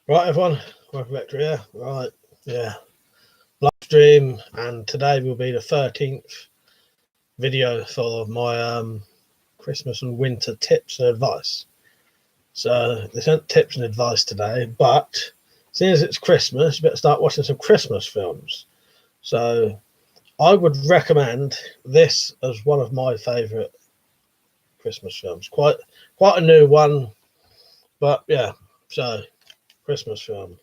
Right, everyone, WeaponCollector here. Right, yeah, live stream, and today will be the 13th video for my Christmas and winter tips and advice. So there's no tips and advice today, but seeing as it's Christmas, you better start watching some Christmas films. So I would recommend this as one of my favourite Christmas films. Quite a new one, but yeah. So Christmas film.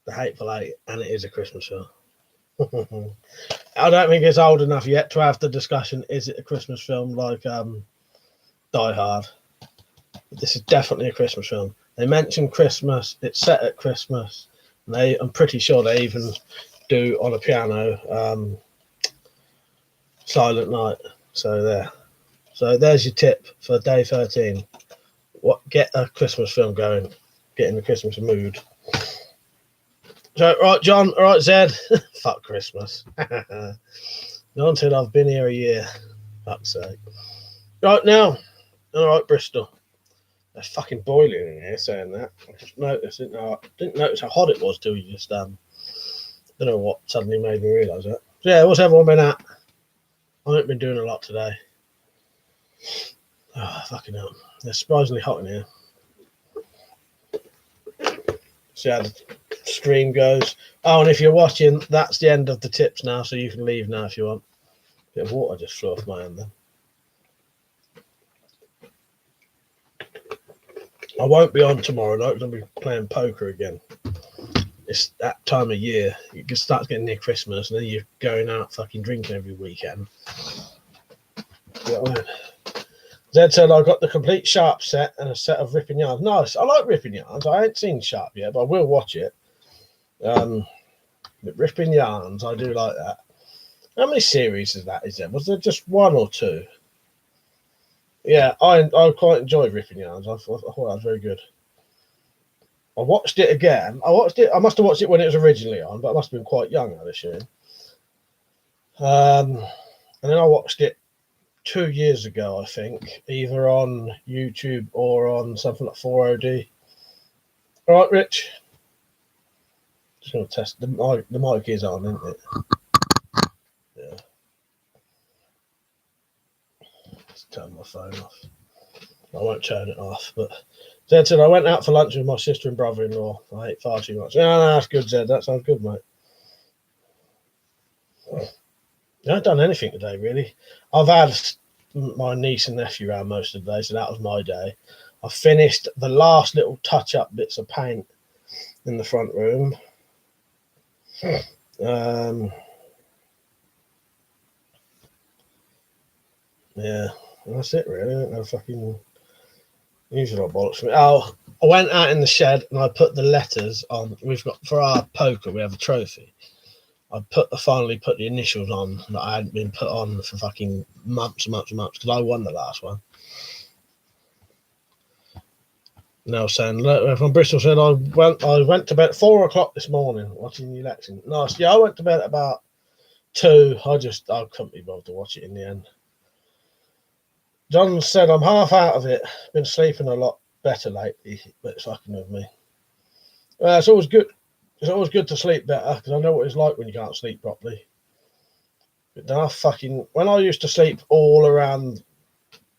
The Hateful Eight, and it is a Christmas film. I don't think it's old enough yet to have the discussion, is it a Christmas film like Die Hard? But this is definitely a Christmas film. They mention Christmas, it's set at Christmas, and I'm pretty sure they even do on a piano Silent Night. So there's your tip for day 13. Get a Christmas film going, get in the Christmas mood. So, right, John, all right, Zed, fuck Christmas. Not until I've been here a year, fuck's sake. Right now, all right, Bristol. It's fucking boiling in here saying that. I just noticed it now. I didn't notice how hot it was till you just, don't know what suddenly made me realise that. So, yeah, what's everyone been at? I haven't been doing a lot today. Oh, fucking hell. It's surprisingly hot in here. See how the stream goes. Oh, and if you're watching, that's the end of the tips now, so you can leave now if you want. A bit of water just flew off my hand then. I won't be on tomorrow night because I'll be playing poker again. It's that time of year. It just starts getting near Christmas, and then you're going out fucking drinking every weekend. You know what I mean? Zed said I got the complete Sharp set and a set of Ripping Yarns. Nice. I like Ripping Yarns. I ain't seen Sharp yet, but I will watch it. But Ripping Yarns, I do like that. How many series is there? Was there just one or two? Yeah, I quite enjoyed Ripping Yarns. I thought that was very good. I watched it again. I must have watched it when it was originally on, but I must have been quite young, I'd assume. And then I watched it 2 years ago, I think, either on YouTube or on something like 4OD. All right, Rich. Just going to test the mic is on, isn't it? Yeah. Let's turn my phone off. I won't turn it off, but Zed said I went out for lunch with my sister and brother-in-law. I ate far too much. No, that's good, Zed. That sounds good, mate. I haven't done anything today, really. I've had my niece and nephew around most of the day, so that was my day. I finished the last little touch-up bits of paint in the front room. Yeah, that's it, really. I don't know, fucking usual bollocks for me. Oh, I went out in the shed and I put the letters on. We've got, for our poker, we have a trophy. I finally put the initials on that I hadn't been put on for fucking months because I won the last one. Now saying, from Bristol said I went to bed at 4 o'clock this morning watching the election. Nice. Yeah, I went to bed at about 2. I couldn't be bothered to watch it in the end. John said I'm half out of it. Been sleeping a lot better lately, but it's fucking with me. It's always good. It's always good to sleep better because I know what it's like when you can't sleep properly. But then when I used to sleep all around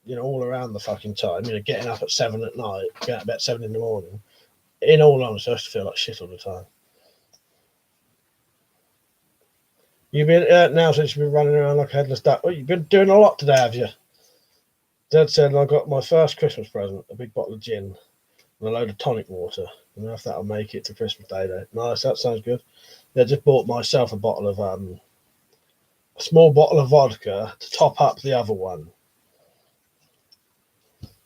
the fucking time, getting up at 7 at night, getting up at 7 in the morning. In all honesty, I used to feel like shit all the time. You've been now since you've been running around like a headless duck. Well, you've been doing a lot today, have you? Dad said I got my first Christmas present, a big bottle of gin and a load of tonic water. I don't know if that'll make it to Christmas Day though. Nice, that sounds good. Yeah, I just bought myself a small bottle of vodka to top up the other one.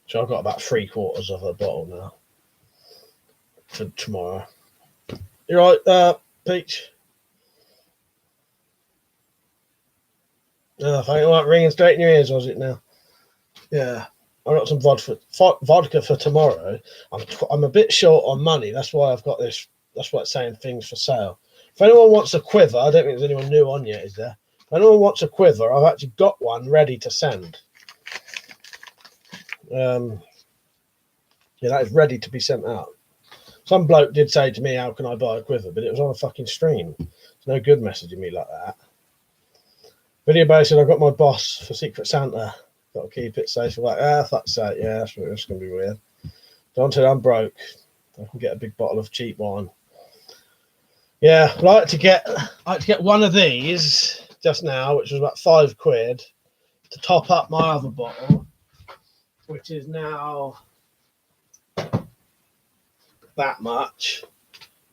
So I've got about 3/4 of a bottle now for tomorrow. You right, Peach? I think it went ringing straight in your ears, was it now? Yeah. I got some vodka for tomorrow. I'm a bit short on money. That's why I've got this. That's why it's saying things for sale. If anyone wants a quiver, I don't think there's anyone new on yet, is there? If anyone wants a quiver, I've actually got one ready to send. Yeah, that is ready to be sent out. Some bloke did say to me, how can I buy a quiver? But it was on a fucking stream. It's no good messaging me like that. Video boy said, I've got my boss for Secret Santa. Got to keep it safe. I'm like, fuck's sake. Yeah, that's going to be weird. Don said, I'm broke. I can get a big bottle of cheap wine. Yeah, I'd like to get one of these just now, which was about £5, to top up my other bottle, which is now that much.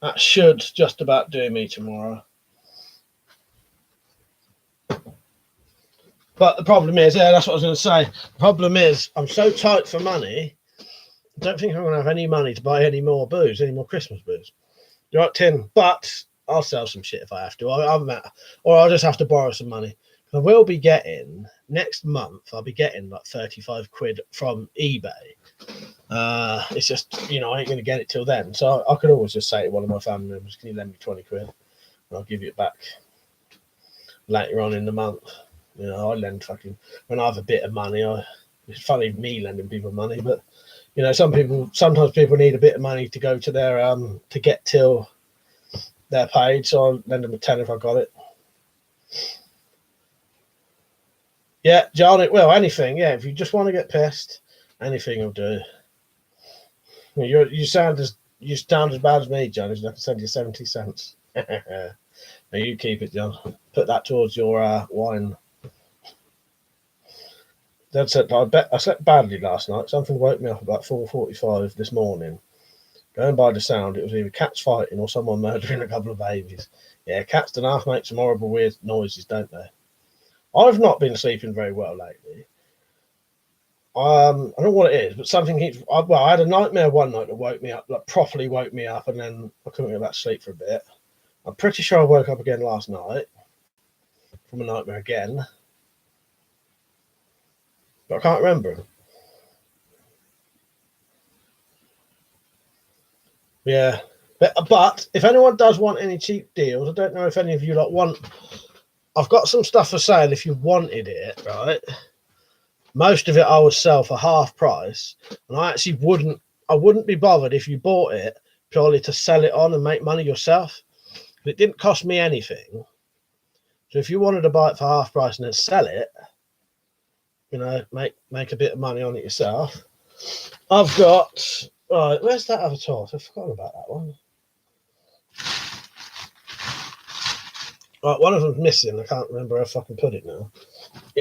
That should just about do me tomorrow. But the problem is, that's what I was going to say. The problem is, I'm so tight for money, I don't think I'm going to have any money to buy any more booze, any more Christmas booze. You're right, Tim, but I'll sell some shit if I have to. Or I'll just have to borrow some money. I will be getting, next month, I'll be getting like £35 from eBay. It's just, I ain't going to get it till then. So I could always just say to one of my family members, can you lend me £20? And I'll give you it back later on in the month. I lend when I have a bit of money. It's funny me lending people money, but sometimes people need a bit of money to go to their to get till they're paid. So I'll lend them a £10 if I got it. Yeah, John, it will. Anything. Yeah, if you just want to get pissed, anything will do. You sound as bad as me, John. I can send you 70 cents. Now you keep it, John. Put that towards your wine. That's it. I slept badly last night. Something woke me up about 4:45 this morning. Going by the sound, it was either cats fighting or someone murdering a couple of babies. Yeah, cats and half make some horrible, weird noises, don't they? I've not been sleeping very well lately. I don't know what it is, but something keeps. I had a nightmare one night that woke me up, like properly woke me up, and then I couldn't get back to sleep for a bit. I'm pretty sure I woke up again last night from a nightmare again. But I can't remember. Yeah. But if anyone does want any cheap deals, I don't know if any of you want. I've got some stuff for sale if you wanted it, right? Most of it I would sell for half price, and I actually wouldn't be bothered if you bought it purely to sell it on and make money yourself. It didn't cost me anything. So if you wanted to buy it for half price and then sell it, make a bit of money on it yourself. I've got, right, where's that other torch? I've forgotten about that one. Right, one of them's missing. I can't remember where I fucking put it now.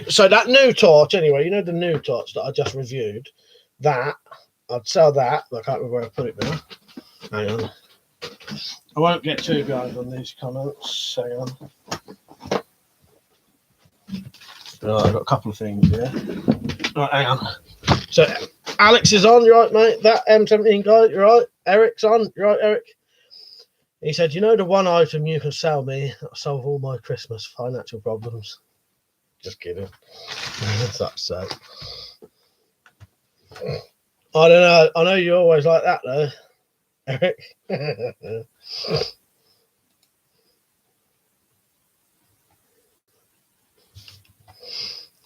So that new torch, anyway, the new torch that I just reviewed, that, I'd sell that, but I can't remember where I put it now. Hang on. I won't get too guys on these comments. Hang on. Right, I've got a couple of things here. Right, hang on. So Alex is on, you're right, mate. That M17 guy, you're right. Eric's on, you're right, Eric. He said, the one item you can sell me that'll solve all my Christmas financial problems. Just kidding. That's so. I don't know. I know you always like that though, Eric.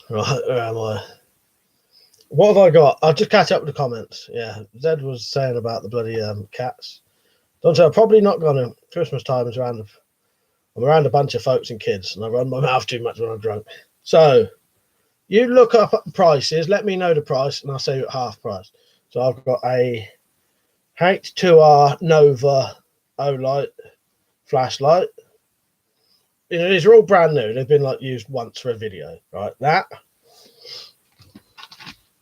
Right, where am I? What have I got? I'll just catch up with the comments. Yeah, Zed was saying about the bloody cats. Don't say I'm probably not gonna. Christmas time is around. I'm around a bunch of folks and kids, and I run my mouth too much when I'm drunk. So you look up prices. Let me know the price, and I'll say you at half price. So I've got a H2R Nova Olight flashlight. These are all brand new. They've been used once for a video, right? That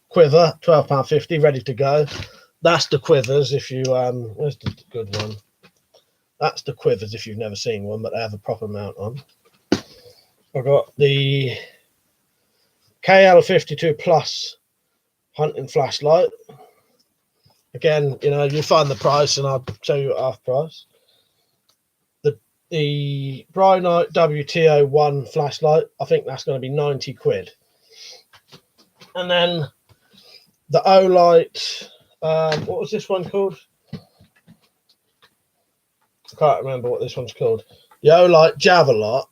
quiver, £12.50, ready to go. That's the quivers. If you where's the good one? That's the quivers if you've never seen one, but they have a proper mount on. I've got the KL52 Plus hunting flashlight. Again, you find the price, and I'll show you at half price. The Bright Night WTO1 flashlight, I think that's going to be £90. And then the Olight, what was this one called? I can't remember what this one's called. The Olight Javelot,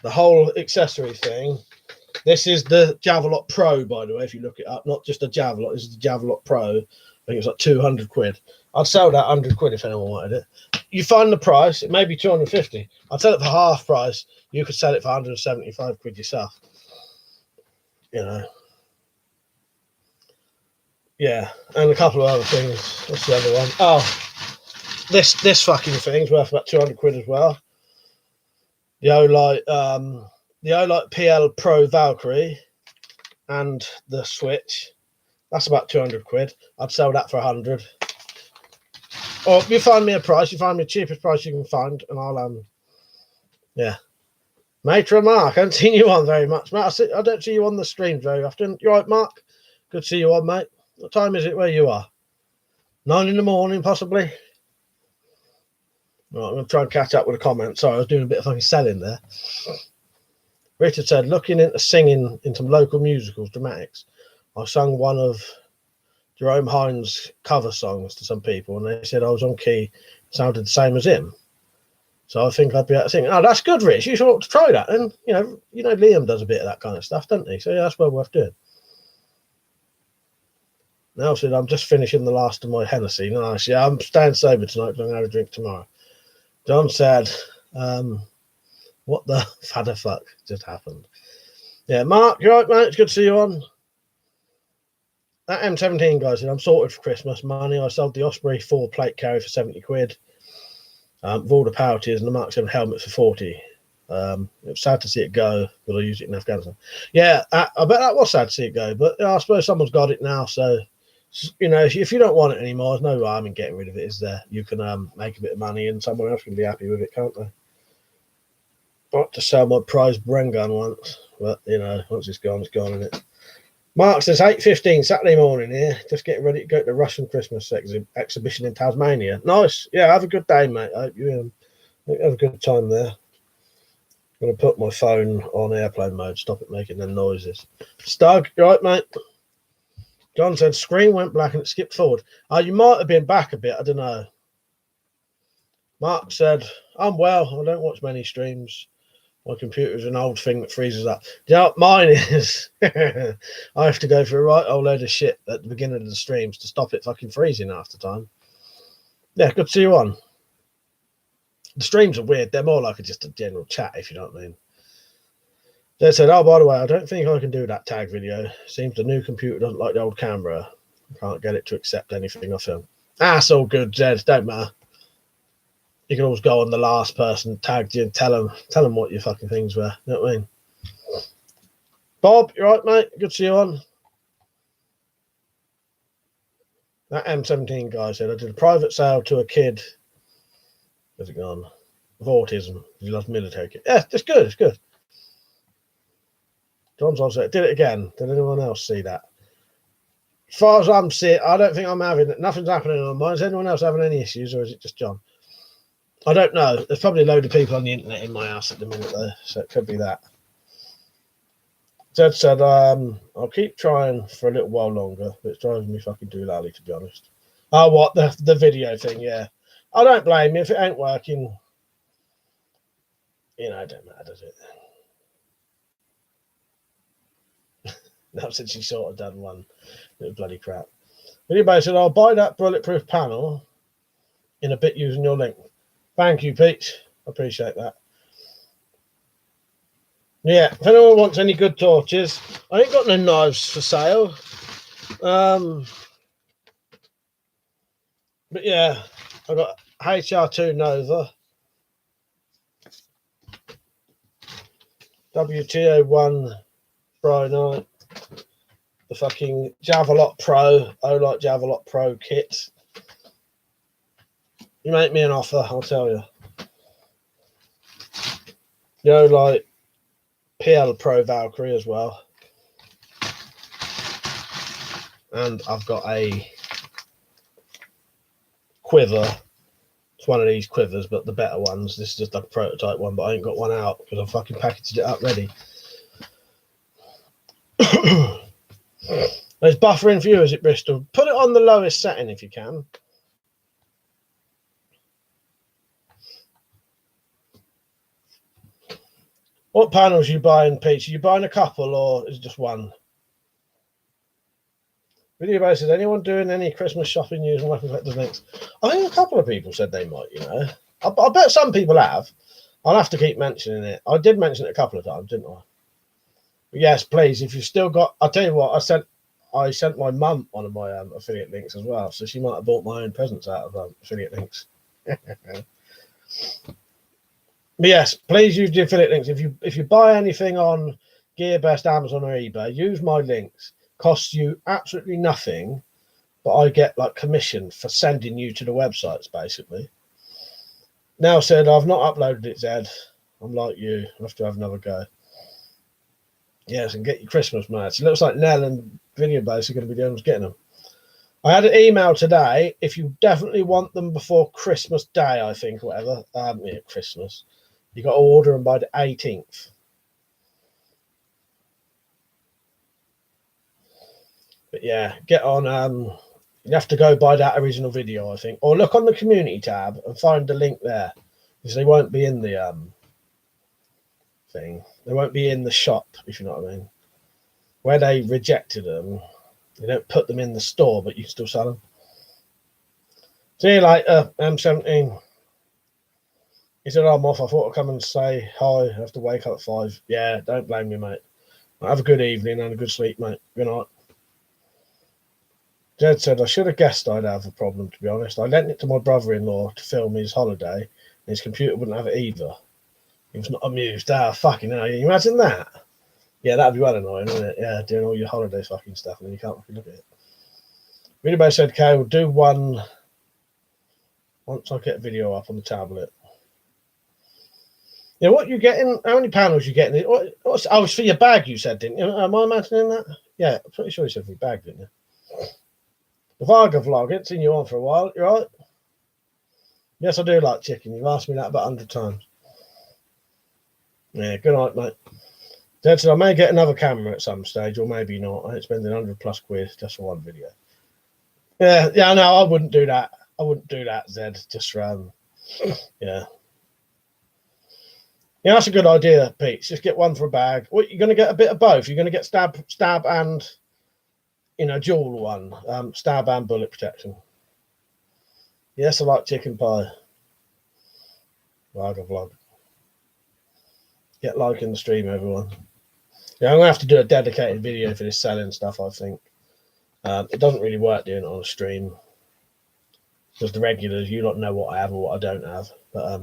the whole accessory thing, This is the Javelot Pro, by the way, if you look it up. Not just a Javelot, this is the Javelot Pro. I think it's like 200 quid. I'd sell that 100 quid if anyone wanted it. You find the price, it may be 250. I'd sell it for half price. You could sell it for 175 quid yourself. You know. Yeah, and a couple of other things. What's the other one? Oh, this fucking thing's worth about 200 quid as well. The Olight PL Pro Valkyrie and the Switch. That's about 200 quid. I'd sell that for 100. Or you find me a price, you find me the cheapest price you can find, and I'll yeah. Matron Mark, I haven't seen you on very much, mate. I don't see you on the stream very often. You right, Mark? Good to see you on, mate. What time is it where you are? 9 in the morning, possibly. Right, I'm going to try and catch up with a comment. Sorry, I was doing a bit of fucking selling there. Richard said, looking into singing in some local musicals, dramatics. I sung one of Jerome Hines' cover songs to some people, and they said I was on key, sounded the same as him. So I think I'd be able to sing. Oh, that's good, Rich. You should try that. And you know, Liam does a bit of that kind of stuff, doesn't he? So yeah, that's well worth doing. Now said I'm just finishing the last of my Hennessy. Nice. Yeah, I'm staying sober tonight because I'm going to have a drink tomorrow. John said, what the fadder fuck just happened? Yeah, Mark, you right, mate? It's good to see you on. That M17 guy said, I'm sorted for Christmas money. I sold the Osprey 4-plate carry for 70 quid. With all the power tiers and the Mark 7 helmet for 40. It was sad to see it go, but I used it in Afghanistan. Yeah, I bet that was sad to see it go, but I suppose someone's got it now, so if you don't want it anymore, there's no harm in getting rid of it, is there? You can make a bit of money and someone else can be happy with it, can't they? I like to sell my prized Bren gun once, but once it's gone, isn't it? Mark says 8:15 Saturday morning here, just getting ready to go to the Russian Christmas exhibition in Tasmania. Nice. Yeah, have a good day, mate. I hope you have a good time there. I'm going to put my phone on airplane mode, stop it making them noises. Stug, you right, mate? John said screen went black and it skipped forward. You might have been back a bit, I don't know. Mark said, I'm well, I don't watch many streams. My computer's an old thing that freezes up. Do you know what mine is? I have to go through a right old load of shit at the beginning of the streams to stop it fucking freezing half the time. Yeah, good to see you on. The streams are weird. They're more like just a general chat, if you know what I mean. They said, oh, by the way, I don't think I can do that tag video. Seems the new computer doesn't like the old camera. I can't get it to accept anything I film. That's all good, Jed. Don't matter. You can always go on the last person tagged you and tell them what your fucking things were. You know what I mean? Bob, you right, mate? Good to see you on. That M17 guy said, I did a private sale to a kid. Where's it gone? With autism. He loves military kit. Yeah, it's good. It's good. John's on said, did it again. Did anyone else see that? As far as I'm seeing, I don't think I'm having it. Nothing's happening on mine. Is anyone else having any issues, or is it just John? I don't know. There's probably a load of people on the internet in my house at the minute, though, so it could be that. Jed said, I'll keep trying for a little while longer, but it's driving me fucking doolally, to be honest. Oh, what? The video thing, yeah. I don't blame you. If it ain't working, it don't matter, does it? Now, since she sort of done one, it was bloody crap. Anybody said, I'll buy that bulletproof panel in a bit using your link. Thank you, Pete. I appreciate that. Yeah, if anyone wants any good torches, I ain't got no knives for sale. But yeah, I got HR2 Nova, WTO1 Friday night, the fucking Javelot Pro, Olight Javelot Pro kit. You make me an offer, I'll tell you. The Olight PL Pro Valkyrie as well. And I've got a quiver. It's one of these quivers, but the better ones. This is just a prototype one, but I ain't got one out because I've fucking packaged it up ready. There's buffering for you, is it, Bristol? Put it on the lowest setting if you can. What panels are you buying, Peach? Are you buying a couple or is it just one? Video base says, anyone doing any Christmas shopping using WeaponCollector's links? I think a couple of people said they might, you know. I bet some people have. I'll have to keep mentioning it. I did mention it a couple of times, didn't I? But yes, please, if you've still got... I'll tell you what, I sent my mum one of my affiliate links as well, so she might have bought my own presents out of affiliate links. But yes, please use the affiliate links. If you buy anything on GearBest, Amazon, or eBay, use my links. Costs you absolutely nothing, but I get like commission for sending you to the websites, basically. Now said, I've not uploaded it, Zed. I'm like you. I have to have another go. Yes, and get your Christmas mats. It looks like Nell and Video Base are going to be the ones getting them. I had an email today. If you definitely want them before Christmas Day, I think, whatever. Yeah, Christmas. You got to order them by the 18th. But yeah, get on. You have to go by that original video, I think, or look on the community tab and find the link there, because they won't be in the thing. They won't be in the shop, if you know what I mean. Where they rejected them, they don't put them in the store, but you can still sell them. See you later, M17. He said, I'm off. I thought I'd come and say hi. I have to wake up at 5. Yeah, don't blame me, mate. Have a good evening and a good sleep, mate. Good night. Jed said, I should have guessed I'd have a problem, to be honest. I lent it to my brother-in-law to film his holiday, and his computer wouldn't have it either. He was not amused. Fucking hell. You imagine that? Yeah, that'd be well annoying, wouldn't it? Yeah, doing all your holiday fucking stuff, and then you can't fucking look at it. Really said, okay, we'll do one once I get a video up on the tablet. Yeah, what you getting? How many panels you getting? Oh, it's for your bag, you said, didn't you? Am I imagining that? Yeah, I'm pretty sure you said for your bag, didn't you? The Varga vlog, it's seen you on for a while, you right? Yes, I do like chicken. You've asked me that about 100 times. Yeah, good night, mate. Dad said I may get another camera at some stage, or maybe not. I ain't spending 100 plus quid just for one video. Yeah, no, I wouldn't do that. I wouldn't do that, Zed. Just yeah. Yeah, that's a good idea, Pete. Just get one for a bag. What, you're going to get a bit of both? You're going to get stab and, dual one. Stab and bullet protection. Yes, I like chicken pie. Varga vlog. Get like in the stream, everyone. Yeah, I'm going to have to do a dedicated video for this selling stuff, I think. It doesn't really work doing it on a stream, because the regulars, you don't know what I have or what I don't have. But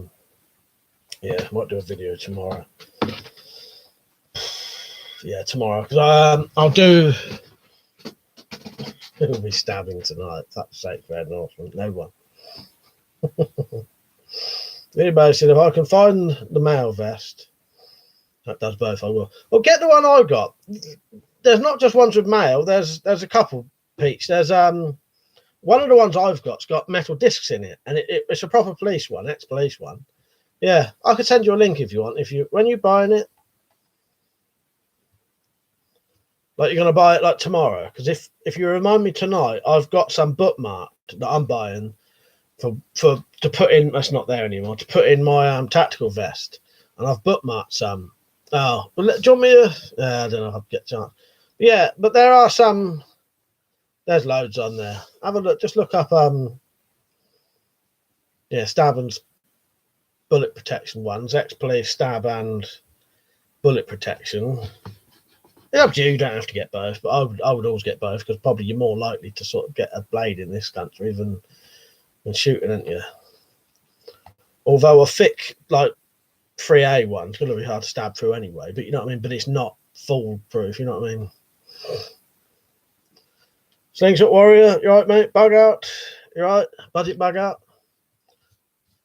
yeah, I might do a video tomorrow. Yeah, tomorrow, because I'll do... Who will be stabbing tonight? That's sake for Ed Northman. No one. Anybody said, if I can find the male vest, that does both, I will. Well, get the one I got. There's not just ones with mail. There's a couple, Peach. There's one of the ones I've got's got metal discs in it, and it's a proper police one, ex-police one. Yeah, I could send you a link if you want. When you're buying it, like you're gonna buy it like tomorrow, because if you remind me tonight, I've got some bookmarked that I'm buying for to put in. That's not there anymore. To put in my tactical vest, and I've bookmarked some. Oh, well, do you want me to? I don't know if I'll get a chance. Yeah, but there are some. There's loads on there. Have a look. Just look up. Yeah, stab and bullet protection ones. Ex-police stab and bullet protection. It's up to you. You don't have to get both, but I would always get both, because probably you're more likely to sort of get a blade in this country than shooting, aren't you? Although a thick like 3A one's going to be hard to stab through anyway, but you know what I mean? But it's not foolproof, you know what I mean? Slingshot Warrior, you right, mate? Bug out, you right? Budget bug out.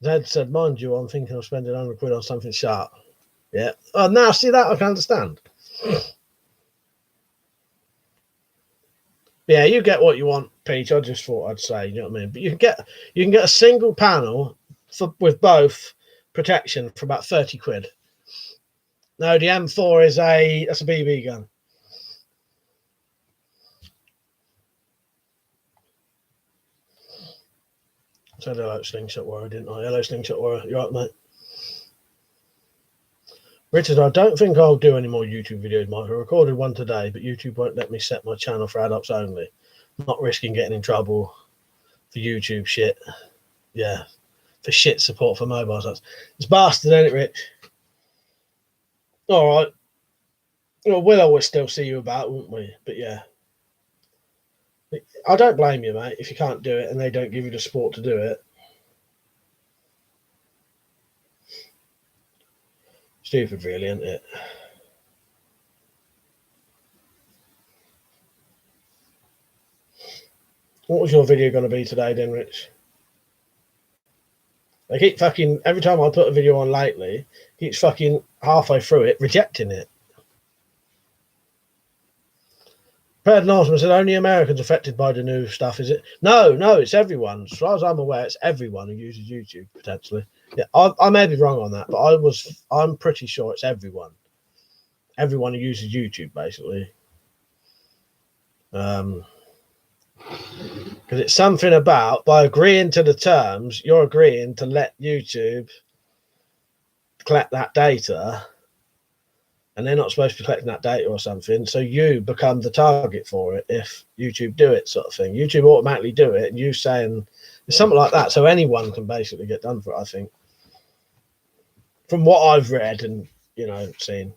Zed said, mind you, I'm thinking of spending 100 quid on something sharp. Yeah. Oh, now see that? I can understand. Yeah, you get what you want, Peach. I just thought I'd say, you know what I mean? But you can get a single panel with both protection for about 30 quid. No, the M4 that's a BB gun. Said hello, Slingshot Warrior, didn't I? Hello, Slingshot Warrior. You right, mate? Richard, I don't think I'll do any more YouTube videos, Mike. I recorded one today, but YouTube won't let me set my channel for adults only. I'm not risking getting in trouble for YouTube shit. Yeah, for shit support for mobile sites. It's bastard, ain't it, Rich? All right. Well, we'll always still see you about, won't we? But yeah. I don't blame you, mate, if you can't do it and they don't give you the support to do it. Stupid, really, isn't it? What was your video going to be today, then, Rich? They keep fucking, every time I put a video on lately, keeps fucking halfway through it, rejecting it. Brad Norseman said, only Americans affected by the new stuff, is it? No, it's everyone. As far as I'm aware, it's everyone who uses YouTube, potentially. Yeah, I may be wrong on that, but I'm pretty sure it's everyone. Everyone who uses YouTube, basically. Because it's something about, by agreeing to the terms, you're agreeing to let YouTube collect that data, and they're not supposed to be collecting that data or something, so you become the target for it if YouTube do it, sort of thing. YouTube automatically do it, and you saying it's something like that, so anyone can basically get done for it, I think, from what I've read and seen.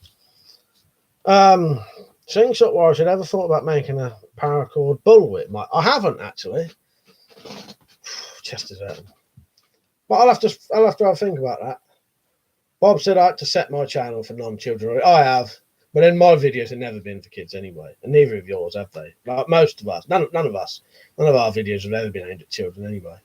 Slingshot Warriors, had ever thought about making a paracord bullwhip? I haven't actually. Chest is hurting, but I'll have to have a think about that. Bob said I had to set my channel for non-children. I have, but then my videos have never been for kids anyway, and neither of yours have they? Like most of us, none of our videos have ever been aimed at children anyway.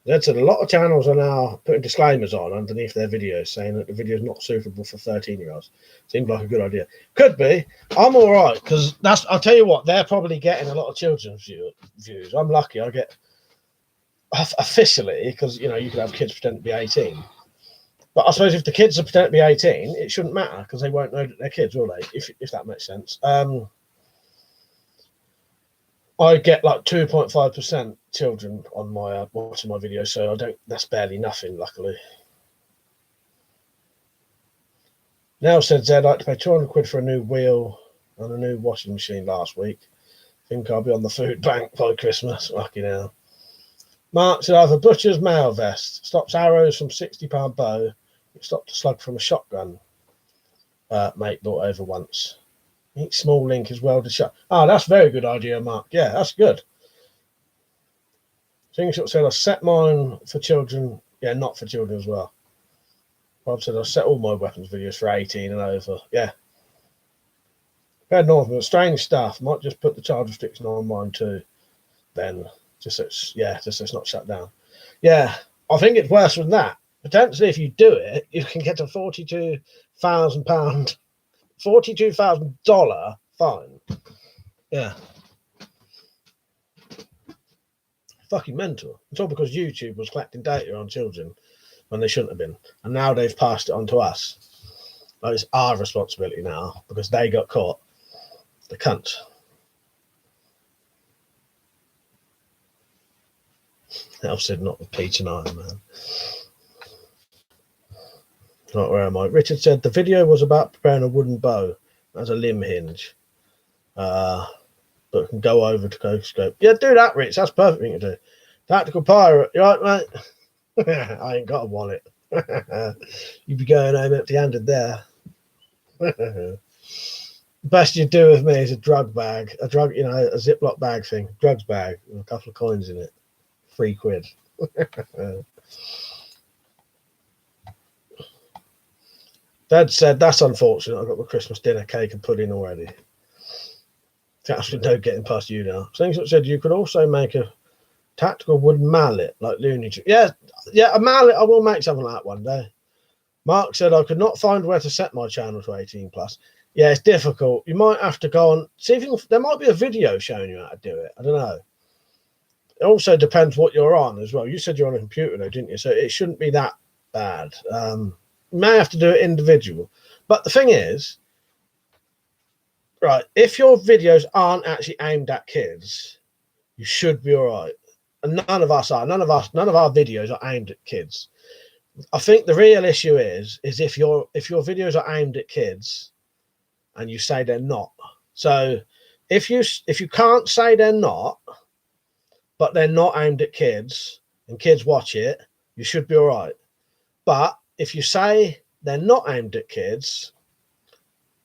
That said, a lot of channels are now putting disclaimers on underneath their videos saying that the video is not suitable for 13-year-olds. Seems like a good idea. Could be. I'm all right because I'll tell you what, they're probably getting a lot of children's views. I'm lucky. I get officially, because you could have kids pretend to be 18. But I suppose if the kids are pretending to be 18, it shouldn't matter because they won't know that they're kids, will they? If that makes sense. I get like 2.5% children on my watching my videos, so I don't. That's barely nothing, luckily. Now said Zed, I'd like to pay 200 quid for a new wheel and a new washing machine last week. Think I'll be on the food bank by Christmas. Fucking hell. Mark said I have a butcher's mail vest. Stops arrows from £60 bow. It stopped a slug from a shotgun. Mate bought over once. Each small link is welded shut. Oh, that's a very good idea, Mark. Yeah, that's good. Slingshot said I set mine for children. Yeah, not for children as well. Bob said I set all my weapons videos for 18 and over. Yeah. Bad Northman, strange stuff. Might just put the child restriction on mine too. Then just so it's not shut down. Yeah, I think it's worse than that. Potentially, if you do it, you can get a $42,000 fine. Yeah. Fucking mental. It's all because YouTube was collecting data on children when they shouldn't have been. And now they've passed it on to us. Like it's our responsibility now because they got caught. The cunts. I've said not with Peach and Iron Man. Right, where am I? Richard said the video was about preparing a wooden bow as a limb hinge. But can go over to Coca-Scope. Yeah, do that, Rich. That's a perfect thing to do. Tactical pirate. You right, mate? I ain't got a wallet. You'd be going home empty-handed there. Best you do with me is a drug bag. A Ziploc bag thing. Drugs bag with a couple of coins in it. £3. Dad said, that's unfortunate. I've got my Christmas dinner cake and pudding already. Absolutely no getting past you now. Slingshot said you could also make a tactical wooden mallet like Looney Tunes. Yeah, a mallet. I will make something like that one day. Mark said I could not find where to set my channel to 18+. Yeah, it's difficult. You might have to go on. See if there might be a video showing you how to do it. I don't know. It also depends what you're on as well. You said you're on a computer though, didn't you? So it shouldn't be that bad. You may have to do it individual. But the thing is, right, if your videos aren't actually aimed at kids, you should be all right. And none of us are. None of our videos are aimed at kids. I think the real issue is if your videos are aimed at kids and you say they're not. So if you can't say they're not, but they're not aimed at kids and kids watch it, you should be all right. But if you say they're not aimed at kids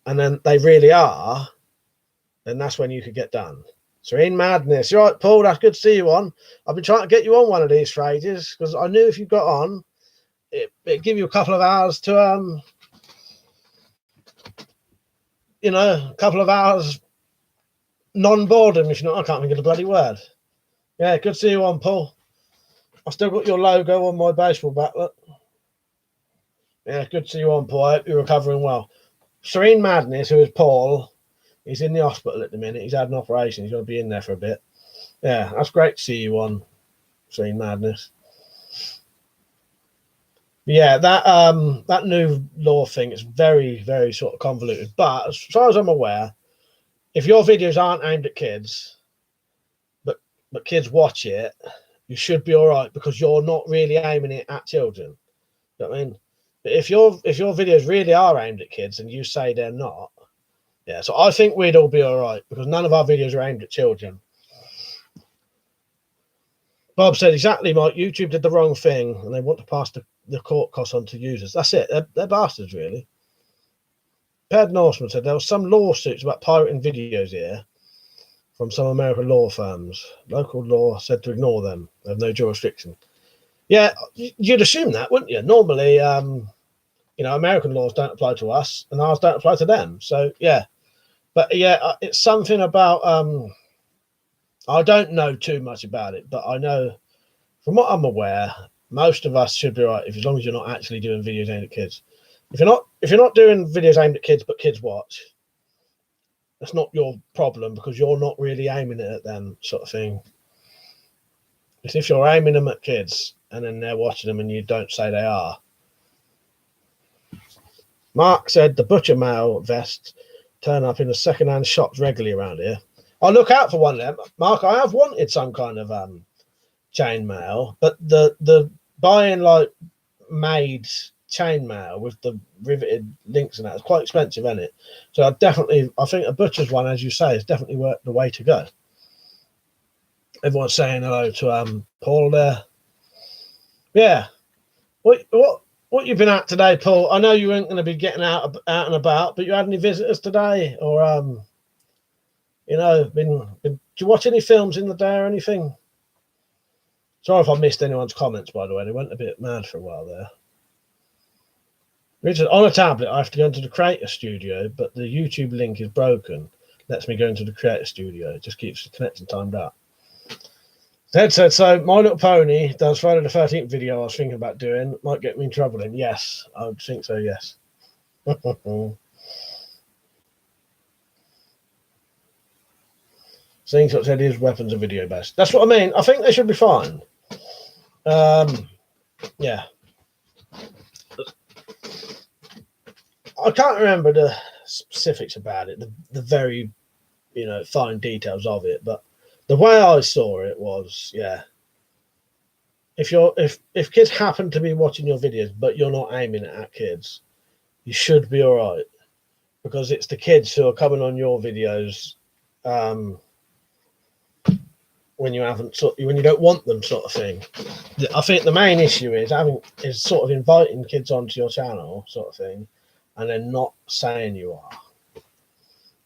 and then they really are, then that's when you could get done. Serene Madness. You're right, Paul. That's good to see you on. I've been trying to get you on one of these for ages because I knew if you got on, it'd give you a couple of hours to, a couple of hours non-boredom, if you know. I can't think of the bloody word. Yeah, good to see you on, Paul. I've still got your logo on my baseball bat. Look. Yeah, good to see you on, Paul. I hope you're recovering well. Serene Madness, who is Paul, he's in the hospital at the minute. He's had an operation. He's going to be in there for a bit. Yeah, that's great to see you on, Serene Madness. Yeah, that new law thing is very, very sort of convoluted. But as far as I'm aware, if your videos aren't aimed at kids, but kids watch it, you should be all right because you're not really aiming it at children. You know what I mean? But if your videos really are aimed at kids and you say they're not, yeah, so I think we'd all be all right because none of our videos are aimed at children. Bob said, exactly, Mike. YouTube did the wrong thing and they want to pass the court costs on to users. That's it. They're bastards, really. Ped Norseman said there was some lawsuits about pirating videos here from some American law firms. Local law said to ignore them. They have no jurisdiction. Yeah, you'd assume that, wouldn't you? Normally, American laws don't apply to us and ours don't apply to them. So, yeah. But, yeah, it's something about... I don't know too much about it, but I know from what I'm aware, most of us should be right as long as you're not actually doing videos aimed at kids. If you're not doing videos aimed at kids, but kids watch, that's not your problem because you're not really aiming it at them, sort of thing. It's if you're aiming them at kids and then they're watching them and you don't say they are. Mark said the butcher mail vests turn up in the second-hand shops regularly around here. I'll look out for one of them. Mark, I have wanted some kind of chain mail, but the buying like made chain mail with the riveted links and that is quite expensive, isn't it? So I think a butcher's one, as you say, is definitely the way to go. Everyone's saying hello to Paul there. Yeah. What you've been at today, Paul? I know you weren't going to be getting out and about, but you had any visitors today, or did you watch any films in the day or anything? Sorry if I missed anyone's comments, by the way. They went a bit mad for a while there. Richard, on a tablet, I have to go into the Creator Studio, but the YouTube link is broken. Lets me go into the Creator Studio. It just keeps the connection timed out. Ted said, so My Little Pony does Friday the 13th video I was thinking about doing. Might get me in trouble in. Yes, I would think so, yes. Seeing such said his weapons are video based. That's what I mean. I think they should be fine. Yeah. I can't remember the specifics about it, the very, fine details of it, but the way I saw it was, yeah. If kids happen to be watching your videos, but you're not aiming it at kids, you should be all right, because it's the kids who are coming on your videos when you don't want them, sort of thing. I think the main issue is sort of inviting kids onto your channel, sort of thing, and then not saying you are.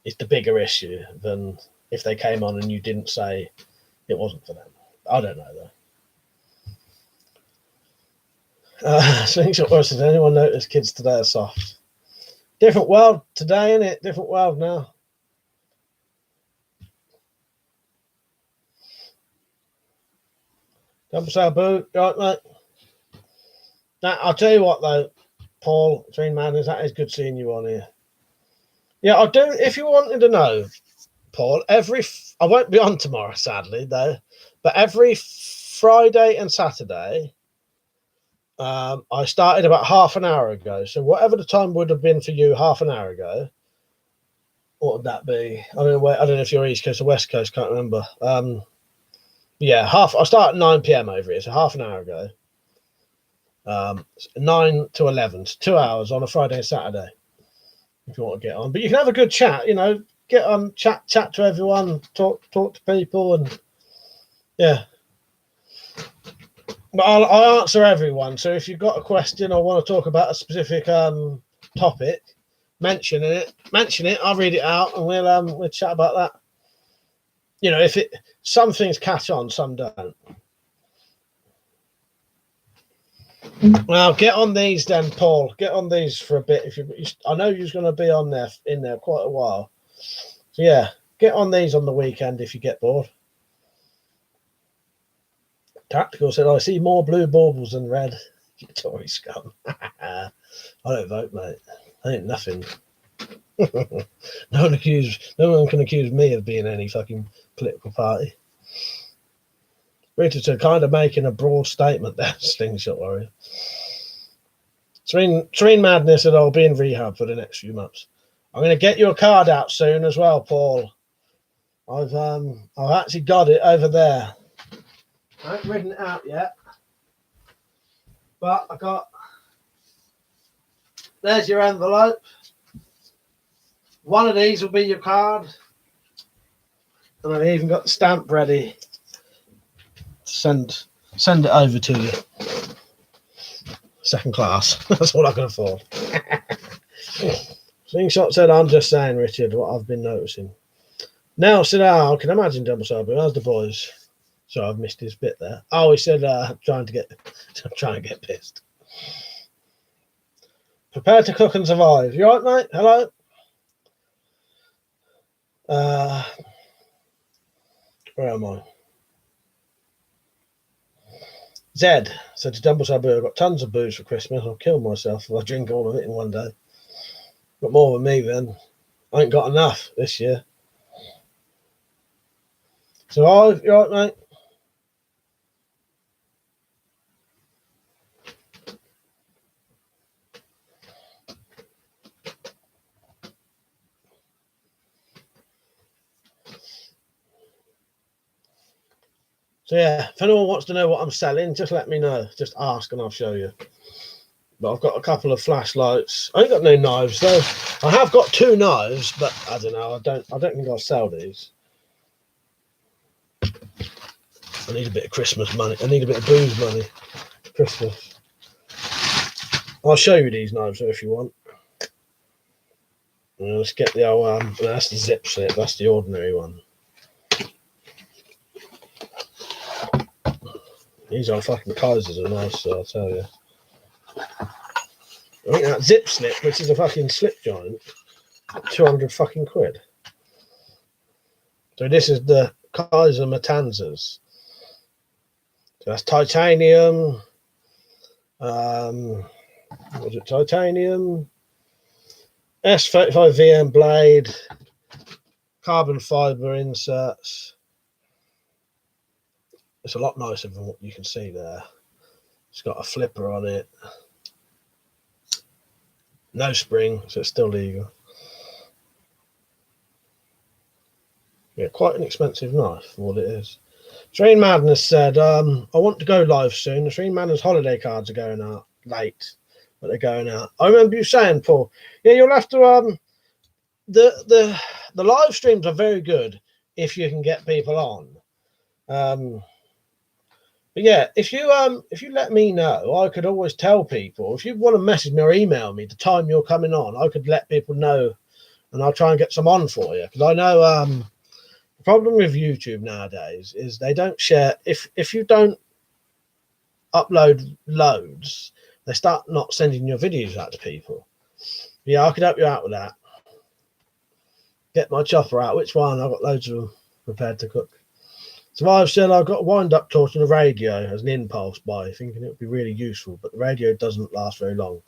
It's the bigger issue than if they came on and you didn't say it wasn't for them. I don't know though. Slingshot worse. Has anyone noticed kids today are soft? Different world today, isn't it? Different world now. Don't say a boo, right, mate? Now, I'll tell you what though, Paul, Serene Madness, that is good seeing you on here. Yeah, I do. If you wanted to know, Paul, I won't be on tomorrow, sadly, though, but every Friday and Saturday, I started about half an hour ago. So whatever the time would have been for you half an hour ago, what would that be? I don't know if you're East Coast or West Coast, can't remember. Yeah, I start at 9 p.m. over here, so half an hour ago. It's 9 to 11, it's 2 hours on a Friday and Saturday if you want to get on. But you can have a good chat, you know, get on, chat to everyone, talk to people, and yeah. But I'll answer everyone. So if you've got a question or want to talk about a specific topic, mention it. I'll read it out, and we'll chat about that. You know, if some things catch on, some don't. Well, get on these then, Paul. Get on these for a bit. I know you're going to be in there quite a while. So yeah, get on these on the weekend if you get bored. Tactical said, I see more blue baubles than red. You Tory scum. I don't vote, mate. I ain't nothing. No one can accuse me of being any fucking political party. Richardson kind of making a broad statement there, Slingshot Warrior. Serene Madness said I'll be in rehab for the next few months. I'm going to get your card out soon as well, Paul. I've actually got it over there. I haven't written it out yet, but I got. There's your envelope. One of these will be your card, and I've even got the stamp ready to send it over to you. Second class. That's all I can afford. Slingshot said, I'm just saying, Richard, what I've been noticing. Now said, I can imagine Double Sober. How's the boys? So I've missed his bit there. Oh, he said, trying to get pissed. Prepare to cook and survive. You all right, mate? Hello? Where am I? Zed said to Dumble Sabu, I've got tons of booze for Christmas. I'll kill myself if I drink all of it in one day. Got more than me then. I ain't got enough this year. So, you all right, mate? So yeah, if anyone wants to know what I'm selling, just let me know. Just ask and I'll show you. But I've got a couple of flashlights. I ain't got no knives though. I have got 2 knives, but I don't know. I don't think I'll sell these. I need a bit of Christmas money. I need a bit of booze money. Christmas. I'll show you these knives though if you want. Let's get the old that's the zip slip. That's the ordinary one. These are fucking Kaisers are nice, so I'll tell you. I think that zip slip, which is a fucking slip joint, 200 fucking quid. So this is the Kaiser Matanzas. So that's titanium. Was it titanium? S35 VM blade, carbon fiber inserts. It's a lot nicer than what you can see there. It's got a flipper on it. No spring, so it's still legal. Yeah, quite an expensive knife for what it is. Serene Madness said, I want to go live soon. The Serene Madness holiday cards are going out late, but they're going out. I remember you saying, Paul, yeah, you'll have to the live streams are very good if you can get people on. But yeah, if you let me know, I could always tell people. If you want to message me or email me the time you're coming on, I could let people know, and I'll try and get some on for you. Because I know the problem with YouTube nowadays is they don't share. If you don't upload loads, they start not sending your videos out to people. Yeah, I could help you out with that. Get my chopper out. Which one? I've got loads of them prepared to cook. Survive said, I've got a wind-up torch and a radio as an impulse buy, thinking it would be really useful, but the radio doesn't last very long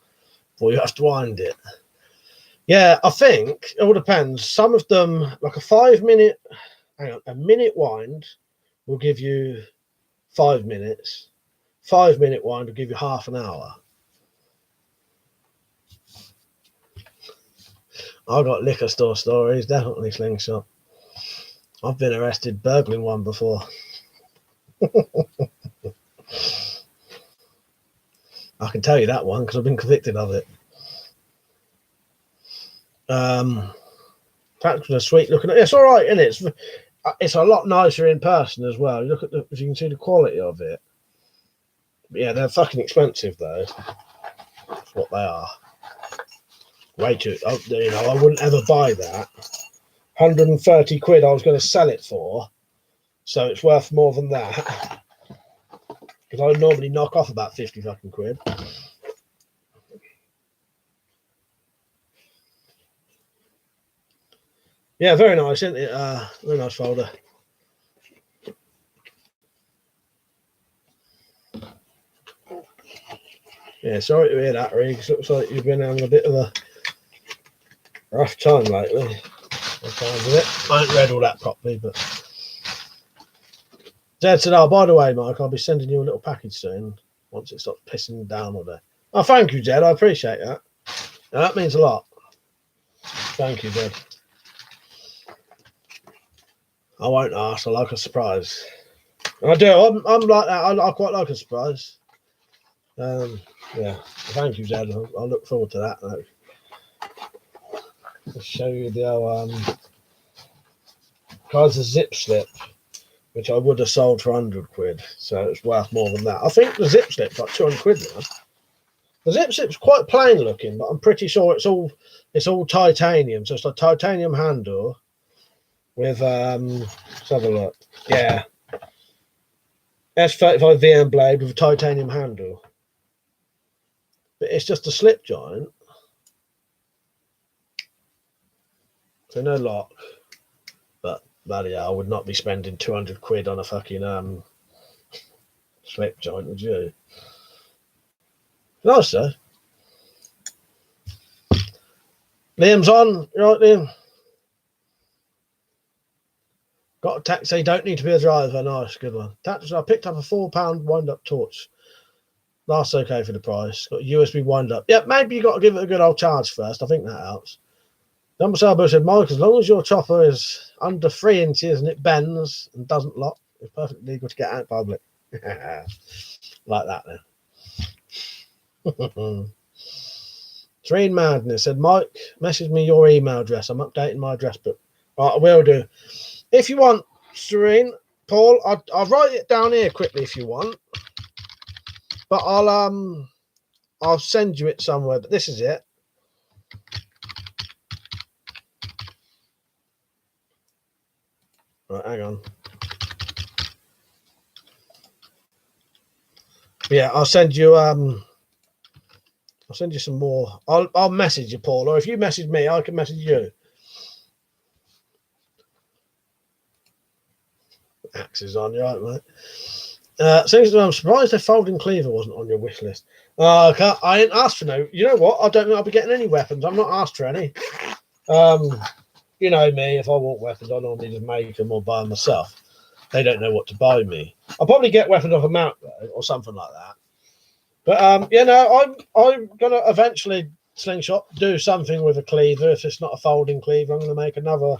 before you have to wind it. Yeah, I think it all depends. Some of them, like a minute wind will give you 5 minutes. 5-minute wind will give you half an hour. I've got liquor store stories, definitely Slingshot. I've been arrested burgling one before. I can tell you that one because I've been convicted of it. That's a sweet looking. It's all right, isn't it? It's a lot nicer in person as well. You look at the, if you can see the quality of it. But yeah, they're fucking expensive though. That's what they are. Way too. You know, I wouldn't ever buy that. 130 quid. I was going to sell it for, so it's worth more than that. Because I normally knock off about 50 fucking quid. Yeah, very nice, isn't it? Very nice folder. Yeah, sorry to hear that, Riggs. Looks like you've been having a bit of a rough time lately. I haven't read all that properly, but Dad said, "Oh, by the way, Mike, I'll be sending you a little package soon once it stops pissing down all day." Oh, thank you, Jed. I appreciate that. Now, that means a lot. Thank you, Jed. I won't ask. I like a surprise. And I do. I'm like that. I quite like a surprise. Yeah. Thank you, Jed. I'll look forward to that. I'll show you the guys, a zip slip, which I would have sold for 100 quid. So it's worth more than that. I think the zip slip's like 200 quid now. The zip slip's quite plain looking, but I'm pretty sure it's all titanium. So it's a titanium handle with let's have a look. Yeah. S35 VM blade with a titanium handle. But it's just a slip joint. So no lock. But bloody hell, I would not be spending 200 quid on a fucking slip joint, would you? Nice, sir. Liam's on. You right, Liam? Got a taxi. Don't need to be a driver. Nice, good one. I picked up a £4 wind-up torch. That's okay for the price. Got a USB wind-up. Yeah, maybe you got to give it a good old charge first. I think that helps. Number Sabo said, Mike, as long as your chopper is under 3 inches and it bends and doesn't lock, it's perfectly legal to get out in public. Like that then. Serene Madness said, Mike, message me your email address. I'm updating my address book. Right, I will do. If you want, Serene, Paul, I'll write it down here quickly if you want. But I'll send you it somewhere. But this is it. Right, hang on. Yeah, I'll send you some more. I'll message you, Paul, or if you message me, I can message you. Axe is on, you right, mate? I'm surprised the folding cleaver wasn't on your wish list. I ain't asked for no. You know what? I don't think I'll be getting any weapons. I'm not asked for any. You know me. If I want weapons, I normally just make them or buy them myself. They don't know what to buy me. I'll probably get weapons off a mount though, or something like that. But you know, I'm gonna eventually slingshot do something with a cleaver. If it's not a folding cleaver, I'm gonna make another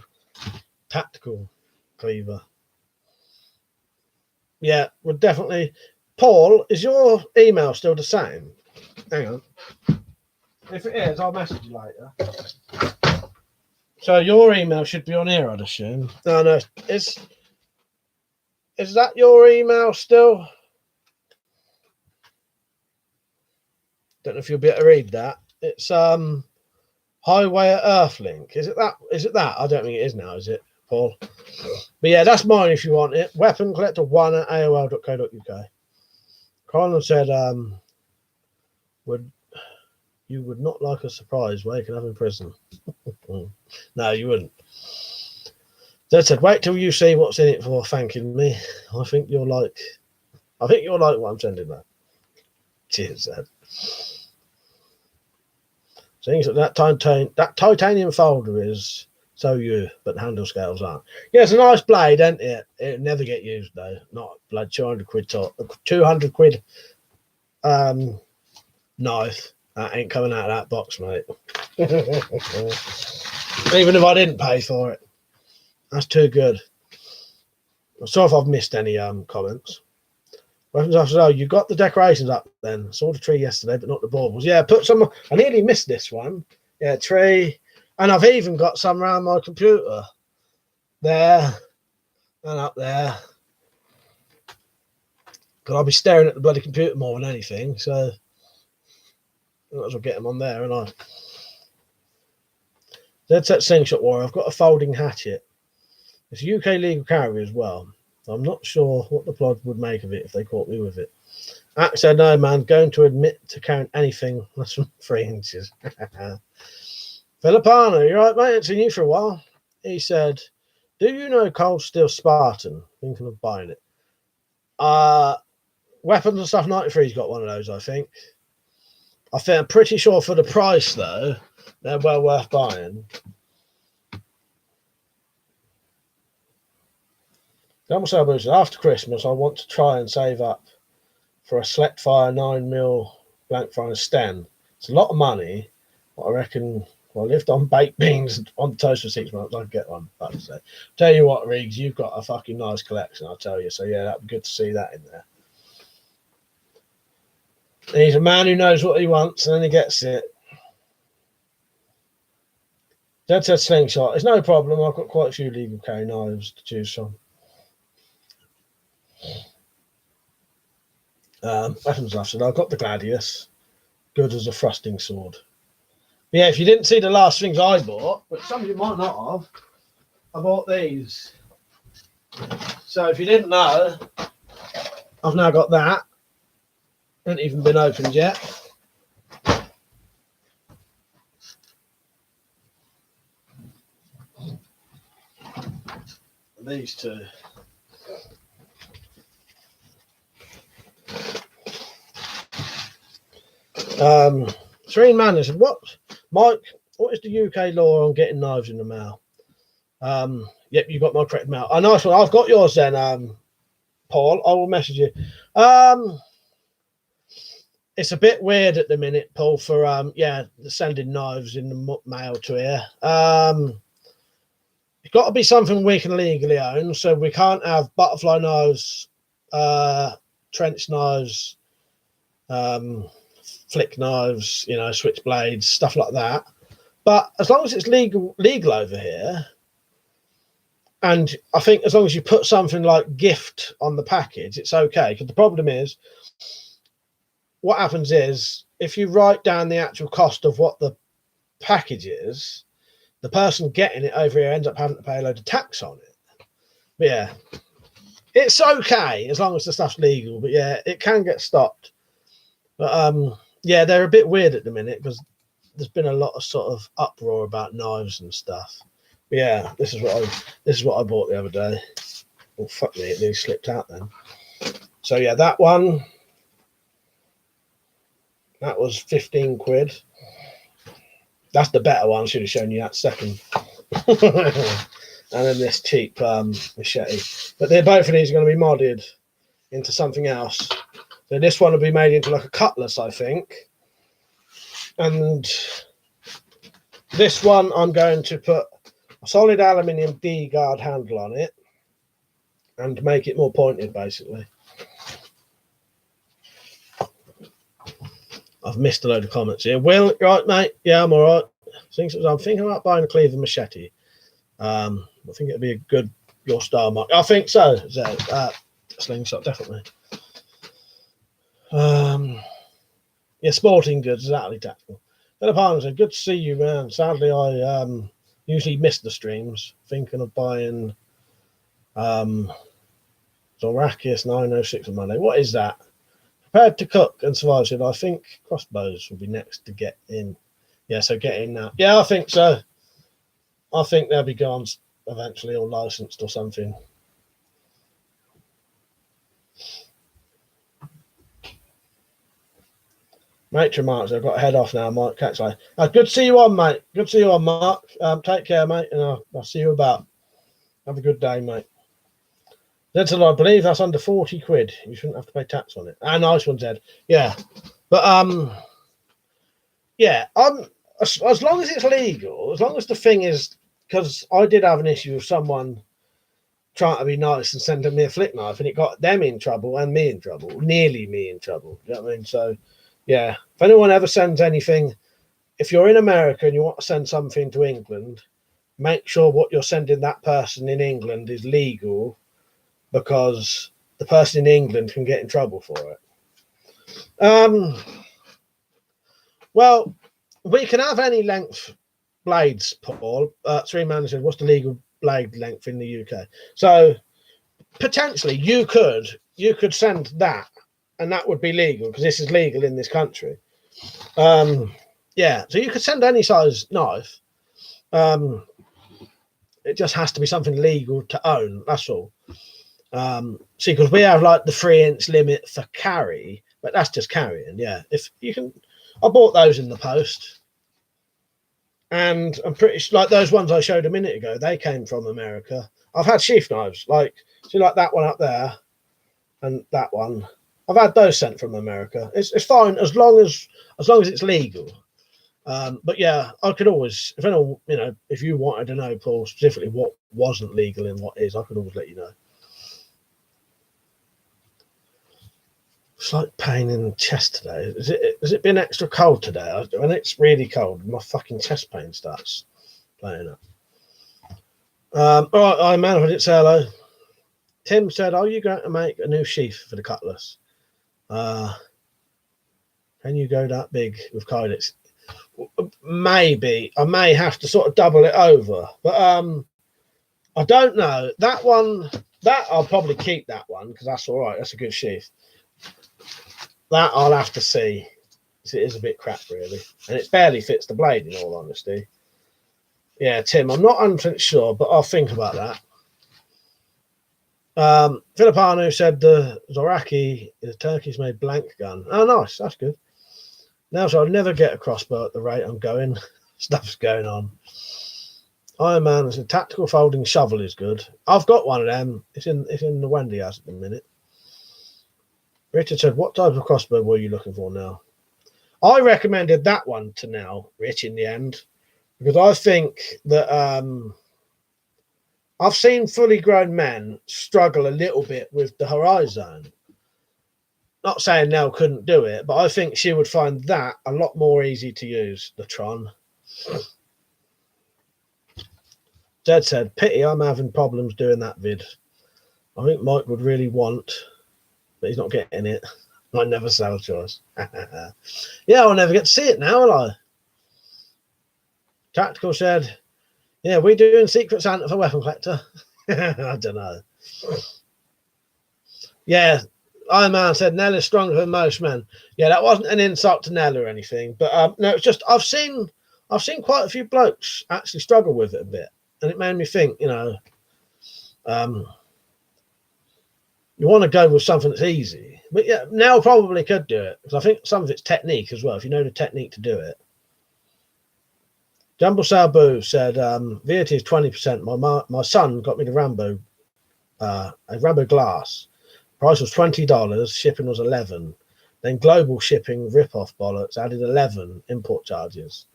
tactical cleaver. Yeah, would definitely. Paul, is your email still the same? Hang on. If it is, I'll message you later. So your email should be on here, I'd assume. No. Is that your email still? Don't know if you'll be able to read that. It's Highway at Earthlink. Is it that? I don't think it is now, is it, Paul? But yeah, that's mine if you want it. WeaponCollector1@AOL.co.uk. Colin said, you would not like a surprise waking up in prison. No, you wouldn't. Dad said, wait till you see what's in it for thanking me. I think you'll like what I'm sending that. Cheers, Dad. Things that titanium folder is so you, but handle scales aren't. Yeah, it's a nice blade, isn't it? It'll never get used though. Not blood 200 quid top. 200 quid knife. That ain't coming out of that box, mate. Even if I didn't pay for it. That's too good. I'm sorry if I've missed any comments. Weapons officer, oh, you got the decorations up then. Saw the tree yesterday, but not the baubles. Yeah, put some. I nearly missed this one. Yeah, tree. And I've even got some around my computer. There. And up there. Because I'll be staring at the bloody computer more than anything. So, I might as well get them on there, and I. Dead Set Slingshot Warrior. I've got a folding hatchet. It's a UK legal carry as well. I'm not sure what the plod would make of it if they caught me with it. Axe said, no, man, going to admit to carrying anything less than 3 inches. Filipano, you right, mate? It's seen you for a while. He said, do you know Cold Steel Spartan? Thinking of buying it. Weapons and Stuff 93's got one of those, I think. I'm pretty sure for the price, though, they're well worth buying. After Christmas, I want to try and save up for a select fire 9mm blank fire Sten. It's a lot of money, but I reckon if I lived on baked beans on toast for 6 months, I'd get one. Like I say. Tell you what, Riggs, you've got a fucking nice collection, I'll tell you. So yeah, that'd be good to see that in there. And he's a man who knows what he wants, and then he gets it. Dead Set Slingshot. It's no problem. I've got quite a few legal carry knives to choose from. Weapons officer. I've got the Gladius. Good as a thrusting sword. But yeah, if you didn't see the last things I bought, but some of you might not have, I bought these. So if you didn't know, I've now got that. Hasn't even been opened yet. These two. Serene Man said, what, Mike, what is the UK law on getting knives in the mail? Yep, you got my correct mail. Oh, nice one. I've got yours then, Paul. I will message you. It's a bit weird at the minute, Paul, for sending knives in the mail to here. It's got to be something we can legally own, so we can't have butterfly knives, trench knives, flick knives, switchblades, stuff like that. But as long as it's legal over here, and I think as long as you put something like gift on the package, it's okay. Because the problem is, what happens is, if you write down the actual cost of what the package is, the person getting it over here ends up having to pay a load of tax on it. But yeah, it's okay as long as the stuff's legal. But yeah, it can get stopped. But yeah, they're a bit weird at the minute because there's been a lot of sort of uproar about knives and stuff. But yeah, this is what I bought the other day. Oh fuck me, it nearly slipped out then. So yeah, that one. That was 15 quid. That's the better one. Should have shown you that second. And then this cheap machete. But both of these are going to be modded into something else. So this one will be made into like a cutlass, I think. And this one, I'm going to put a solid aluminium D-guard handle on it and make it more pointed, basically. I've missed a load of comments here. Will, right, mate? Yeah, I'm all right. I'm thinking about buying a cleaver machete. I think it'd be your style, Mark. I think so. Slingshot, definitely. Yeah, sporting goods, exactly, tactical. Philip Arnold said, good to see you, man. Sadly, I usually miss the streams. Thinking of buying Zorakis 906 on Monday. What is that? Prepared to cook and survive, said, I think crossbows will be next to get in. Yeah, so get in now. Yeah, I think so. I think they'll be gone eventually or licensed or something. Matron Mark, I've got to head off now, Mike. Catch you later. Good to see you on, mate. Good to see you on, Mark. Take care, mate, and I'll see you about. Have a good day, mate. That's a lot. I believe that's under 40 quid. You shouldn't have to pay tax on it. Nice one, Ted. Yeah. But yeah, as long as it's legal, as long as the thing is, because I did have an issue with someone trying to be nice and sending me a flick knife, and it got them in trouble and me in trouble, nearly me in trouble. You know what I mean? So, yeah, if anyone ever sends anything, if you're in America and you want to send something to England, make sure what you're sending that person in England is legal, because the person in England can get in trouble for it. Well, we can have any length blades, Paul. Three Man said, what's the legal blade length in the UK? So potentially you could send that, and that would be legal because this is legal in this country. Yeah, so you could send any size knife. It just has to be something legal to own. That's all. See, because we have like the 3-inch limit for carry, but that's just carrying. Yeah, if you can, I bought those in the post, and I'm pretty like those ones I showed a minute ago. They came from America. I've had sheath knives, like see, like that one up there, and that one. I've had those sent from America. It's fine as long as it's legal. But yeah, I could always, if anyone, if you wanted to know, Paul, specifically what wasn't legal and what is, I could always let you know. It's like pain in the chest today. Has it been extra cold today? When it's really cold, my fucking chest pain starts playing up. All right, I man, I did say hello. Tim said, "Are you going to make a new sheath for the cutlass? Can you go that big with Kydex?" Maybe I may have to sort of double it over, but I don't know. That one, that I'll probably keep that one because that's all right. That's a good sheath. That I'll have to see. It is a bit crap, really, and it barely fits the blade. In all honesty, yeah, Tim, I'm not 100% sure, but I'll think about that. Filipano said the Zoraki is a Turkish-made blank gun. Oh, nice, that's good. Now, so I'll never get a crossbow at the rate I'm going. Stuff's going on. Iron Man is a tactical folding shovel is good. I've got one of them. It's in the Wendy house at the minute. Richard said, "What type of crossbow were you looking for now?" I recommended that one to Nell, Rich, in the end, because I think that I've seen fully grown men struggle a little bit with the Horizon. Not saying Nell couldn't do it, but I think she would find that a lot more easy to use, the Tron. Jed said, "Pity I'm having problems doing that vid. I think Mike would really want, but he's not getting it. I never sell choice." Yeah, I'll never get to see it now, will I? Tactical said, "Yeah, we're doing Secret Santa for Weapon Collector." I don't know. Yeah, Iron Man said Nell is stronger than most men. Yeah, that wasn't an insult to Nell or anything, but no, it's just I've seen quite a few blokes actually struggle with it a bit, and it made me think, you want to go with something that's easy. But yeah, Nell probably could do it because I think some of it's technique as well. If you know the technique to do it. Jumbo Salbu said, "VAT is 20%. My son got me the Rambo, a Rambo glass. Price was $20. Shipping was $11. Then global shipping rip-off bollocks added 11 import charges.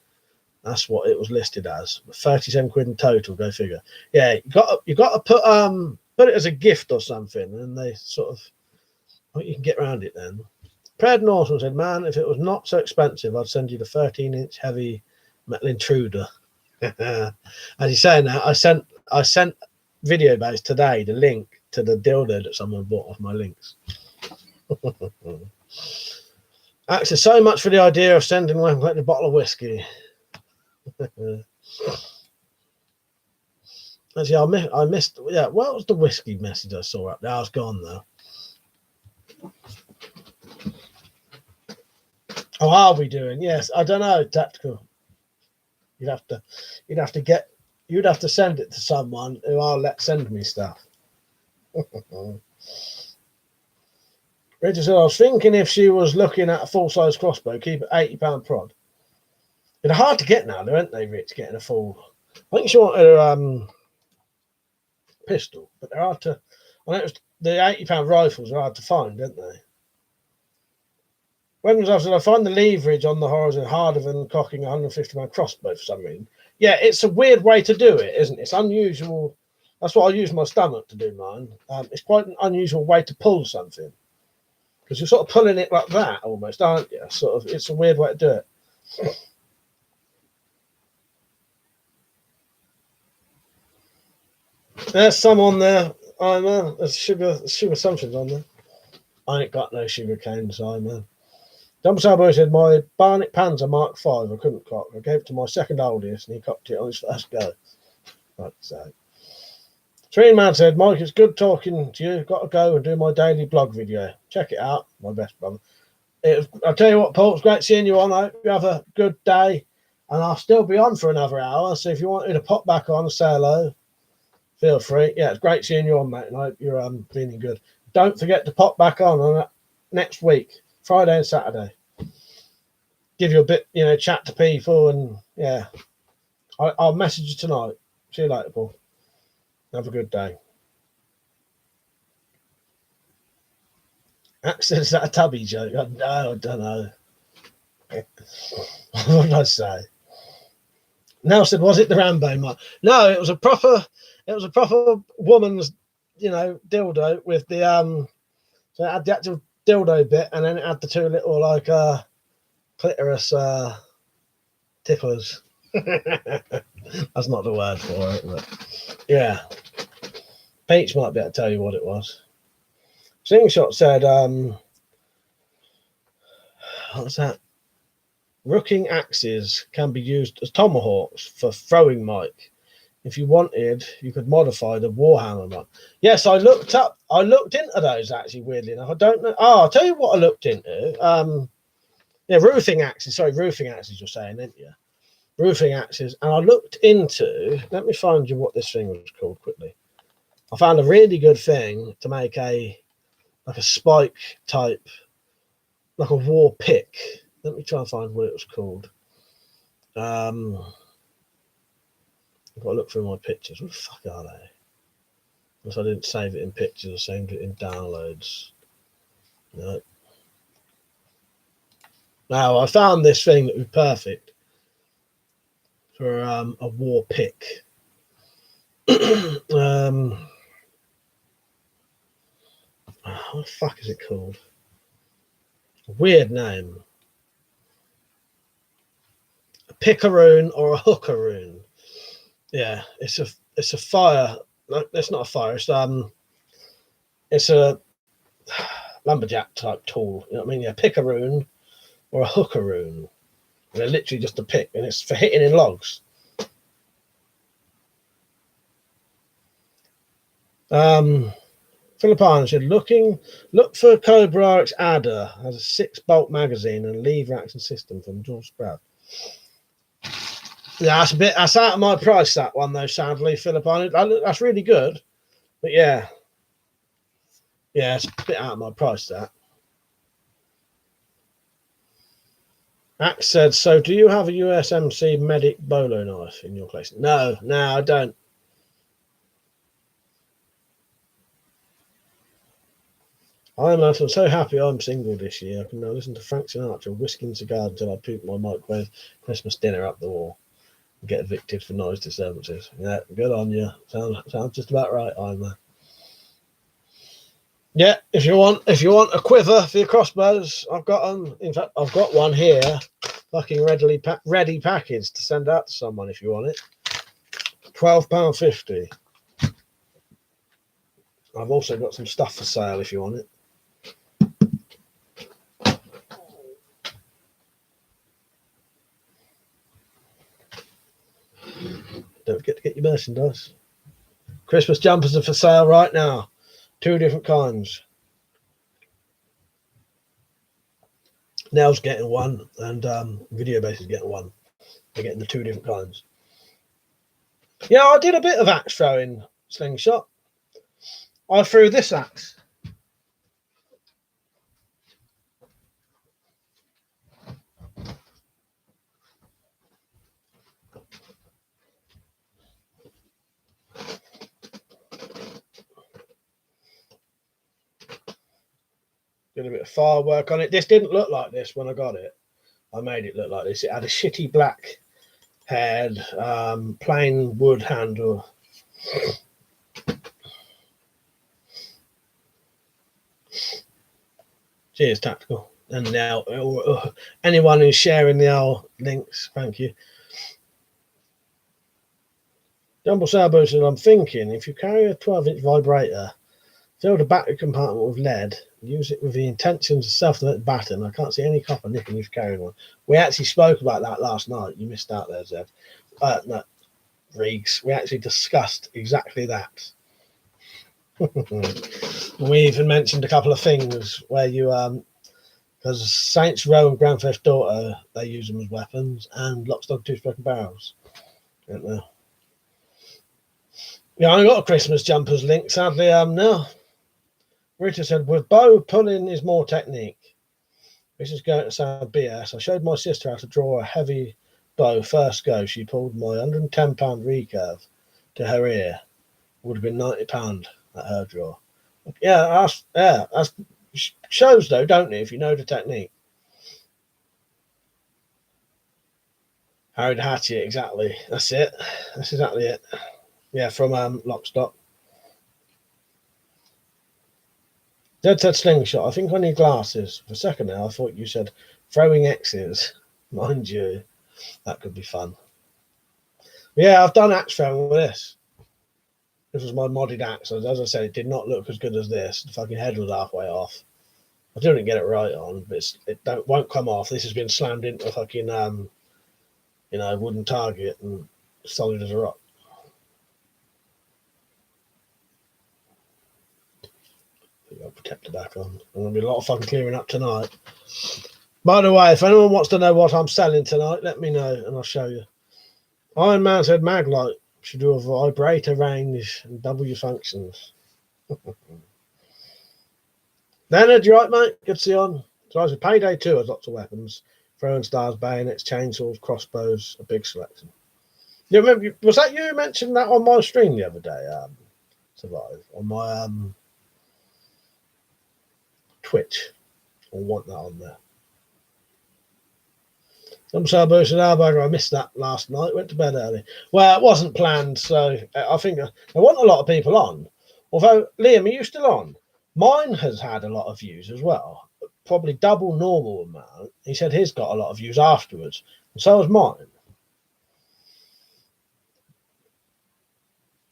That's what it was listed as. 37 quid in total. Go figure. Yeah, you got to put it as a gift or something, and they sort of, I think you can get around it then." Pred Norton said, "Man, if it was not so expensive, I'd send you the 13-inch heavy metal intruder." As he's saying that, I sent video base today the link to the dildo that someone bought off my links. Actually, so much for the idea of sending away a bottle of whiskey. Actually, I missed. Yeah, what was the whiskey message I saw up there? It's gone though. How are we doing? Yes, I don't know. Tactical. You'd have to send it to someone who I'll let send me stuff. Richard said, "I was thinking if she was looking at a full-size crossbow, keep it £80 prod." They're hard to get now, though, aren't they, Rich? Getting a full. I think she wanted a pistol, but they're hard to. I know the £80 rifles are hard to find, aren't they? When was I said I find the leverage on the Horizon harder than cocking a £150 crossbow for some reason. Yeah, it's a weird way to do it, isn't it? It's unusual That's what I use my stomach to do mine. It's quite an unusual way to pull something, because you're sort of pulling it like that almost, aren't you? Sort of, it's a weird way to do it. There's some on there. Oh man, there's sugar something's on there. I ain't got no sugar canes, man. Dumper Boy said, my Barnet Panzer Mark V I couldn't cock. I gave it to my second oldest and he cocked it on his first go. Like so. Tree Man said, Mike, it's good talking to you. Got to go and do my daily blog video. Check it out, my best brother. I'll tell you what, Paul, it's great seeing you on. I hope you have a good day. And I'll still be on for another hour. So if you want me to pop back on and say hello, feel free. Yeah, it's great seeing you on, mate. And I hope you're feeling good. Don't forget to pop back on next week, Friday and Saturday. Give you a bit, chat to people. And yeah, I'll message you tonight. See you later, Paul. Have a good day. Is that a tubby joke? No, I don't know. What did I say? Nell said, was it the Rambo mark? No, it was a proper woman's, dildo with the so it had the actual dildo bit and then it had the two little like clitoris ticklers. That's not the word for it, but yeah. Peach might be able to tell you what it was. Slingshot said, what's that? Rooking axes can be used as tomahawks for throwing, Mike. If you wanted, you could modify the Warhammer one. Yes, I looked into those actually, weirdly enough. I don't know. Oh, I'll tell you what I looked into. Yeah, roofing axes. Sorry, roofing axes you're saying, didn't you? Roofing axes. And I looked into, let me find you what this thing was called quickly. I found a really good thing to make a spike type, like a war pick. Let me try and find what it was called. I've got to look through my pictures. What the fuck are they? Unless I didn't save it in pictures, I saved it in downloads. No. Now, I found this thing that was perfect for a war pick. What the fuck is it called? A weird name. A pickaroon or a hookaroon. Yeah, it's a fire. No, it's not a fire. It's a lumberjack type tool. You know what I mean? Yeah, pickaroon or a hookaroon. They're literally just a pick, and it's for hitting in logs. Philippine said, look for Cobra X Adder. Has a 6-bolt magazine and lever action system from George Sprout. Yeah, that's out of my price, that one though, sadly, Philippine. That's really good. But yeah, it's a bit out of my price, that. Axe said, so do you have a USMC Medic bolo knife in your collection? No, I don't. I'm so happy I'm single this year. I can now listen to Frank Sinatra whisking cigar until I poop my microwave Christmas dinner up the wall and get evicted for noise disturbances. Yeah, good on you. Sounds just about right, I'm Yeah, if you want a quiver for your crossbows, I've got them. In fact, I've got one here, fucking ready packaged to send out to someone if you want it. £12.50. I've also got some stuff for sale if you want it. Don't forget to get your merchandise. Christmas jumpers are for sale right now. 2 different kinds. Nell's getting one, and Video Base is getting one. They're getting the 2 different kinds. Yeah, I did a bit of axe throwing, Slingshot. I threw this axe. Did a bit of firework on it. This didn't look like this when I got it. I made it look like this. It had a shitty black head, plain wood handle. Cheers, Tactical. And now, anyone who's sharing the links, thank you. Jumble Sabo said, I'm thinking if you carry a 12-inch vibrator, fill the battery compartment with lead, use it with the intentions of self-defense baton. I can't see any copper nicking if carrying one. We actually spoke about that last night. You missed out there, Zed. No, Reeks. We actually discussed exactly that. We even mentioned a couple of things where you because Saints Row and Grand Theft Auto, they use them as weapons, and Lock, Stock, Two Smoking Barrels. Don't know. Yeah, I got a Christmas jumpers link, sadly. No. Rita said, with bow, pulling is more technique. This is going to sound BS. I showed my sister how to draw a heavy bow first go. She pulled my £110 recurve to her ear. Would have been £90 at her draw. Yeah, that's shows though, don't it, if you know the technique. Harry the Hatchet, exactly. That's it. That's exactly it. Yeah, from Lock, Stock. Dead said slingshot. I think I need glasses. For a second now, I thought you said throwing X's. Mind you, that could be fun. Yeah, I've done axe throwing with this. This was my modded axe. As I said, it did not look as good as this. The fucking head was halfway off. I didn't get it right on, but it won't come off. This has been slammed into a fucking wooden target and solid as a rock. I'll protect the back on. There's going to be a lot of fucking clearing up tonight. By the way, if anyone wants to know what I'm selling tonight, let me know and I'll show you. Iron Man said Maglite should do a vibrator range and double your functions. Leonard, you right, mate? Good to see you on. So I said Payday 2 has lots of weapons. Throwing stars, bayonets, chainsaws, crossbows, a big selection. You remember, was that you who mentioned that on my stream the other day? Survive on my Twitch. I want that on there. Some Sabo said, I missed that last night. Went to bed early. Well, it wasn't planned, so I think I want a lot of people on. Although, Liam, are you still on? Mine has had a lot of views as well. Probably double normal amount. He said his got a lot of views afterwards. And so has mine.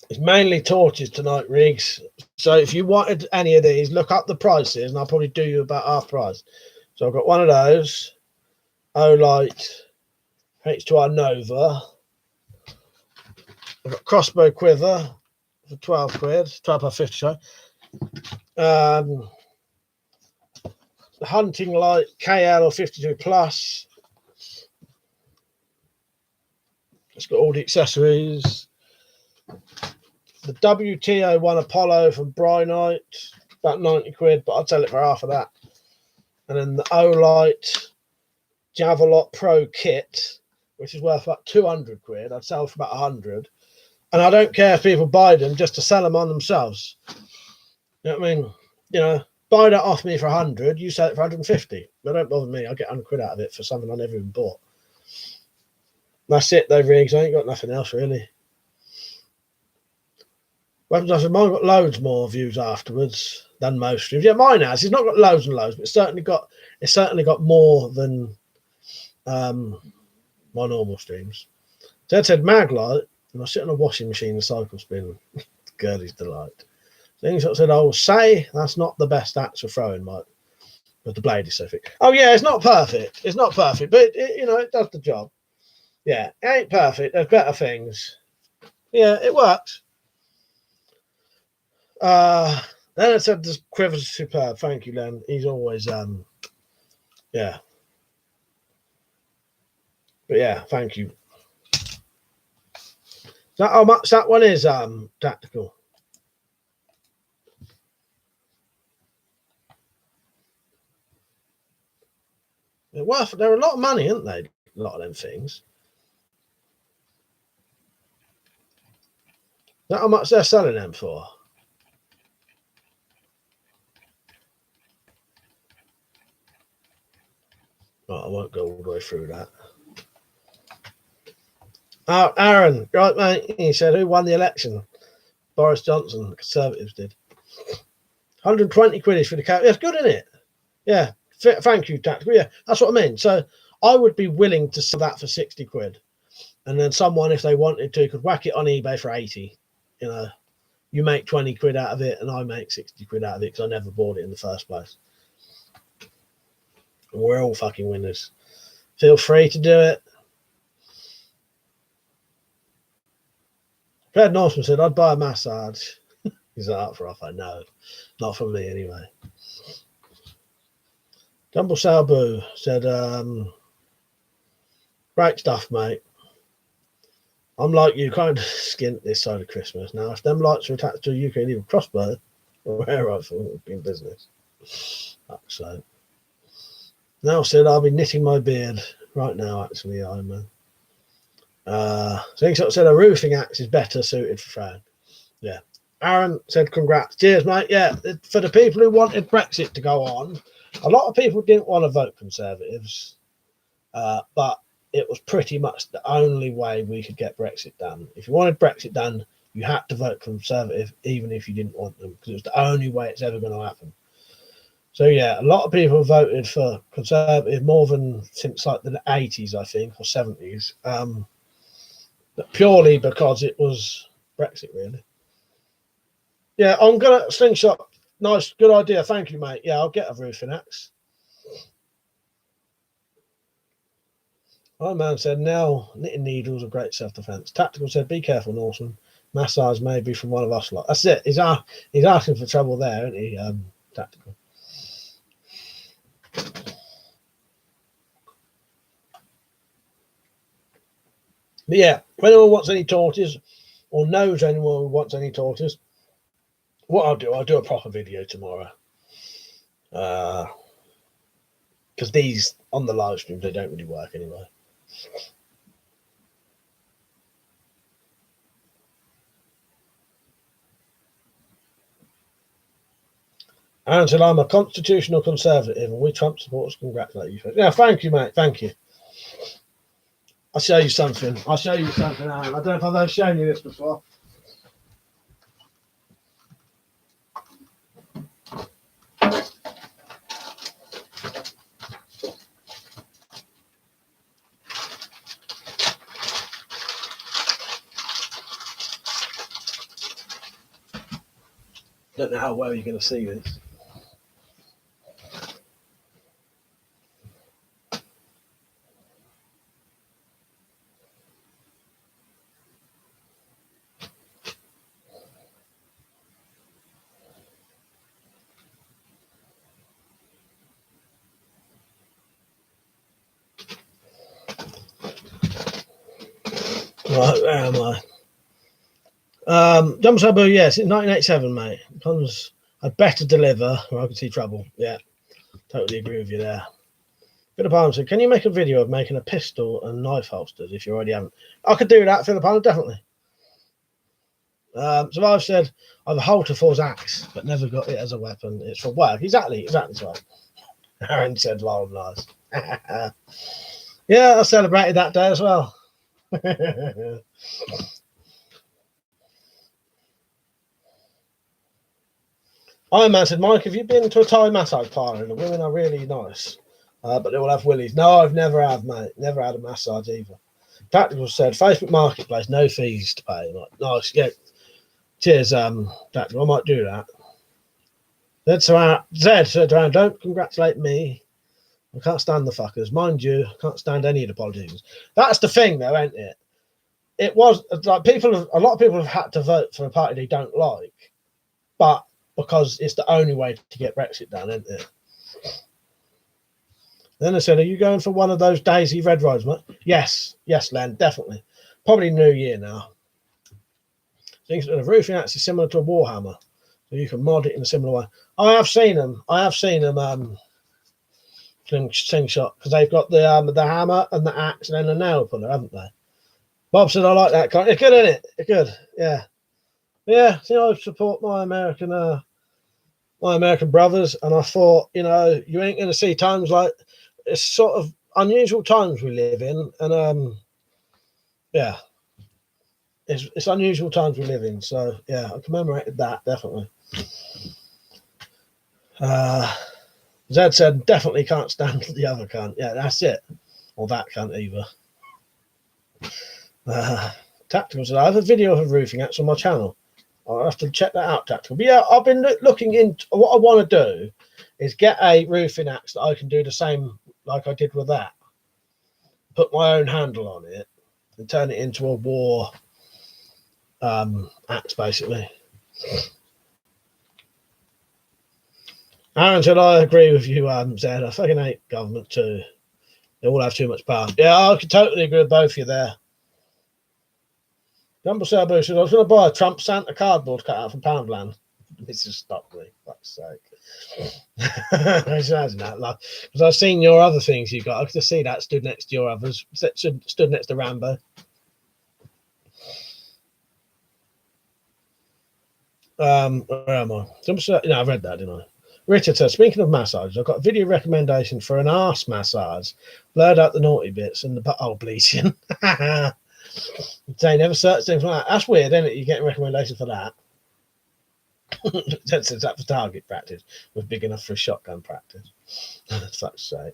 It's mainly torches tonight, Riggs. So if you wanted any of these, look up the prices and I'll probably do you about half price. So I've got one of those. Olight H2R Nova. I've got crossbow quiver for 12 quid, 12.50, sorry. The hunting light KL or 52 plus. It's got all the accessories. The WTO1 Apollo from Brynite, about 90 quid, but I'll sell it for half of that. And then the Olight Javelot Pro kit, which is worth about 200 quid. I'd sell for about 100. And I don't care if people buy them just to sell them on themselves. You know what I mean? You know, buy that off me for 100, you sell it for 150. But don't bother me. I'll get 100 quid out of it for something I never even bought. That's it though, Riggs. I ain't got nothing else really. Weapons, I said, mine got loads more views afterwards than most streams. Yeah, mine has. It's not got loads and loads, but it's certainly got more than my normal streams. Ted said Maglite, and I sit on a washing machine and cycle spin. Girlie's delight. Then he sort of said, I will say that's not the best axe for throwing, Mike. But the blade is so thick. Oh yeah, it's not perfect. It's not perfect, but it does the job. Yeah, it ain't perfect. There's better things. Yeah, it works. Then I said the quiver's superb. Thank you, Len. He's always yeah. But yeah, thank you. That how much that one is tactical. They're a lot of money, aren't they? A lot of them things. Is that how much they're selling them for? Right, I won't go all the way through that. Oh, Aaron, right, mate. He said, who won the election? Boris Johnson. The Conservatives did. 120 quid for the cat. That's good, isn't it? Yeah. Thank you, Tactical. Yeah, that's what I mean. So I would be willing to sell that for 60 quid. And then someone, if they wanted to, could whack it on eBay for 80. You know, you make 20 quid out of it and I make 60 quid out of it because I never bought it in the first place. And we're all fucking winners. Feel free to do it. Fred Norseman said, I'd buy a massage. Is that up for offer? No, not from me anyway. Jumble Salboo said, great stuff, mate. I'm like you, kind of skint this side of Christmas. Now, if them lights are attached to a UK legal crossbow or air rifle, it would be in business. So, now said, I'll be knitting my beard right now, actually, Iron Man. Slingshot said, a roofing axe is better suited for Fran. Yeah. Aaron said, congrats. Cheers, mate. Yeah, for the people who wanted Brexit to go on, a lot of people didn't want to vote Conservatives, but it was pretty much the only way we could get Brexit done. If you wanted Brexit done, you had to vote Conservative, even if you didn't want them, because it was the only way it's ever going to happen. So, yeah, a lot of people voted for Conservative more than since like the 80s, I think, or 70s, but purely because it was Brexit, really. Yeah, I'm going to Slingshot. Nice, good idea. Thank you, mate. Yeah, I'll get a roofing axe. My man said, now knitting needles are great self-defense. Tactical said, be careful, Norseman. Massage may be from one of us lot. That's it. He's asking for trouble there, isn't he, Tactical? But yeah, if anyone wants any torches or knows anyone who wants any torches, what I'll do a proper video tomorrow. Because these on the live stream, they don't really work anyway. Aaron said, I'm a constitutional conservative and we Trump supporters congratulate you. Yeah, thank you, mate. Thank you. I'll show you something. Aaron. I don't know if I've ever shown you this before. Don't know how well you're going to see this. Right, where am I? Jump Sabu, yes, in 1987, mate. Comes, I'd better deliver or I can see trouble. Yeah, totally agree with you there. Philip Arm said, can you make a video of making a pistol and knife holsters if you already haven't? I could do that, Philip Arm, definitely. So I've said, I've a halter for his axe, but never got it as a weapon. It's for work. Exactly so. Aaron said, lol, nice. Yeah, I celebrated that day as well. Iron Man said, Mike, have you been to a Thai massage parlour? The women are really nice, but they will have willies. No, I've never had, mate. Never had a massage either. Tactical said, Facebook Marketplace, no fees to pay. Like, nice, yeah. Cheers, Tactical. I might do that. Zed said, don't congratulate me. I can't stand the fuckers. Mind you, I can't stand any of the politicians. That's the thing, though, ain't it? It was like a lot of people have had to vote for a party they don't like, but because it's the only way to get Brexit done, isn't it? Then I said, are you going for one of those Daisy Red Rides, mate? Yes, Len, definitely. Probably New Year now. Things the roofing axe is similar to a Warhammer, so you can mod it in a similar way. I have seen them. Slingshot, because they've got the hammer and the axe and then the nail puller, haven't they? Bob said, I like that kind. It's good, isn't it? It's good, yeah. Yeah, see, I support my American brothers, and I thought, you ain't going to see times like it's sort of unusual times we live in, and yeah, it's unusual times we live in. So yeah, I commemorated that definitely. Zed said, definitely can't stand the other cunt. Yeah, that's it. Or that cunt either. Tactical said, I have a video of a roofing axe on my channel. I'll have to check that out, Tactical. But yeah, I've been looking into what I want to do is get a roofing axe that I can do the same like I did with that. Put my own handle on it and turn it into a war axe, basically. Aaron said, I agree with you, Zed. I fucking hate government too. They all have too much power. Yeah, I could totally agree with both of you there. Jumbo Sabu said, I was going to buy a Trump Santa cardboard cutout from Poundland. This has stopped me, fuck's sake. Imagine that, like, because I've seen your other things you got. I could see that stood next to your others. Stood next to Rambo. Where am I? No, I read that, didn't I? Richard says, speaking of massage, I've got a video recommendation for an arse massage. Blurred out the naughty bits and the butthole bleaching. They never searched things like that. That's weird, isn't it? You get a recommendation for that. That's for target practice. Was big enough for a shotgun practice. Fuck's sake.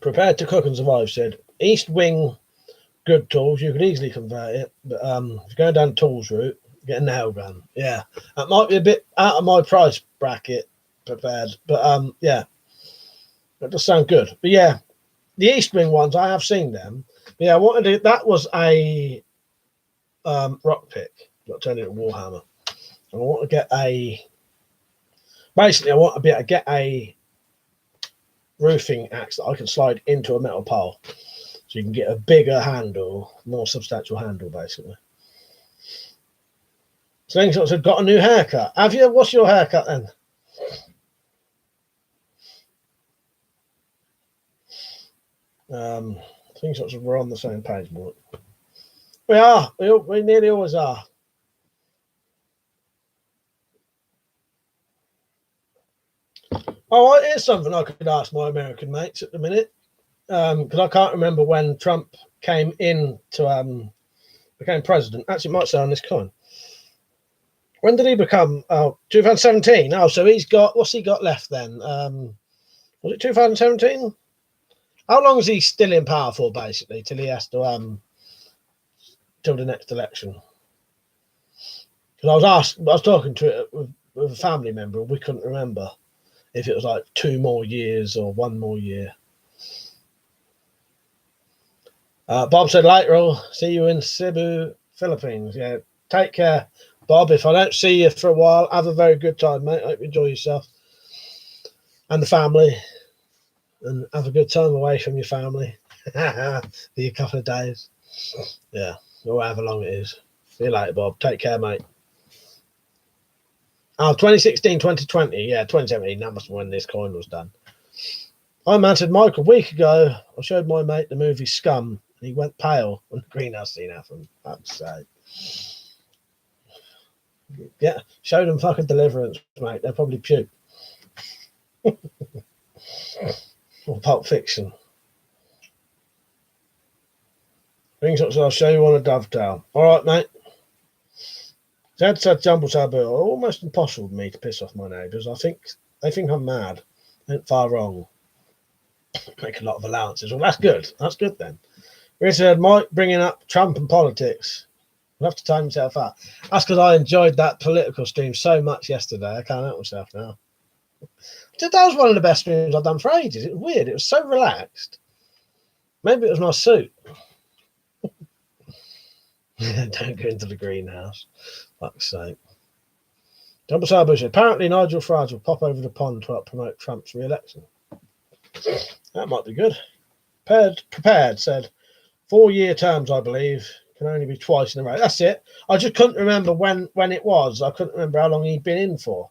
Prepared to cook and survive said, East Wing good tools. You could easily convert it, but if you're going down the tools route, get a nail gun. Yeah, that might be a bit out of my price bracket. Prepared, but yeah, that does sound good. But yeah, the East Wing ones, I have seen them. But yeah, I wanted to. That was a rock pick, got turned into a warhammer. And I want to get a. Basically, I want to be able to get a roofing axe that I can slide into a metal pole, so you can get a bigger handle, more substantial handle, basically. Slingshot said, got a new haircut. Have you? What's your haircut then? Slingshot said, we're on the same page, boy. We are. We nearly always are. Oh, here's something I could ask my American mates at the minute, because I can't remember when Trump came in to became president. Actually, it might say on this coin. When did he become? Oh, 2017. Oh, so he's got, what's he got left then? Was it 2017? How long is he still in power for, basically, till he has to till the next election? Because I was talking to it with a family member, and we couldn't remember if it was like 2 more years or 1 more year. Bob said, later, I'll see you in Cebu, Philippines. Yeah, take care, Bob. If I don't see you for a while, have a very good time, mate. I hope you enjoy yourself and the family, and have a good time away from your family for a couple of days. Yeah, or however long it is. See you later, Bob. Take care, mate. Oh, 2016, 2020. Yeah, 2017. That must be when this coin was done. I answered Mike a week ago. I showed my mate the movie Scum, and he went pale when the greenhouse scene happened. I'd say. Yeah, show them fucking Deliverance, mate. They'll probably puke. Or Pulp Fiction. I'll show you on a dovetail. All right, mate. Zed said, Jumble Sabu, almost impossible for me to piss off my neighbours. I think they think I'm mad. Ain't far wrong. Make a lot of allowances. Well, that's good. That's good then. Richard, Mike bringing up Trump and politics. I'll have to time myself out. That's because I enjoyed that political stream so much yesterday. I can't help myself now. That was one of the best streams I've done for ages. It was weird. It was so relaxed. Maybe it was my suit. Don't go into the greenhouse. Fuck's sake. Double Sabu said, apparently Nigel Farage will pop over the pond to help promote Trump's re-election. That might be good. Prepared said, 4-year terms, I believe, can only be twice in a row. That's it. I just couldn't remember when it was. I couldn't remember how long he'd been in for.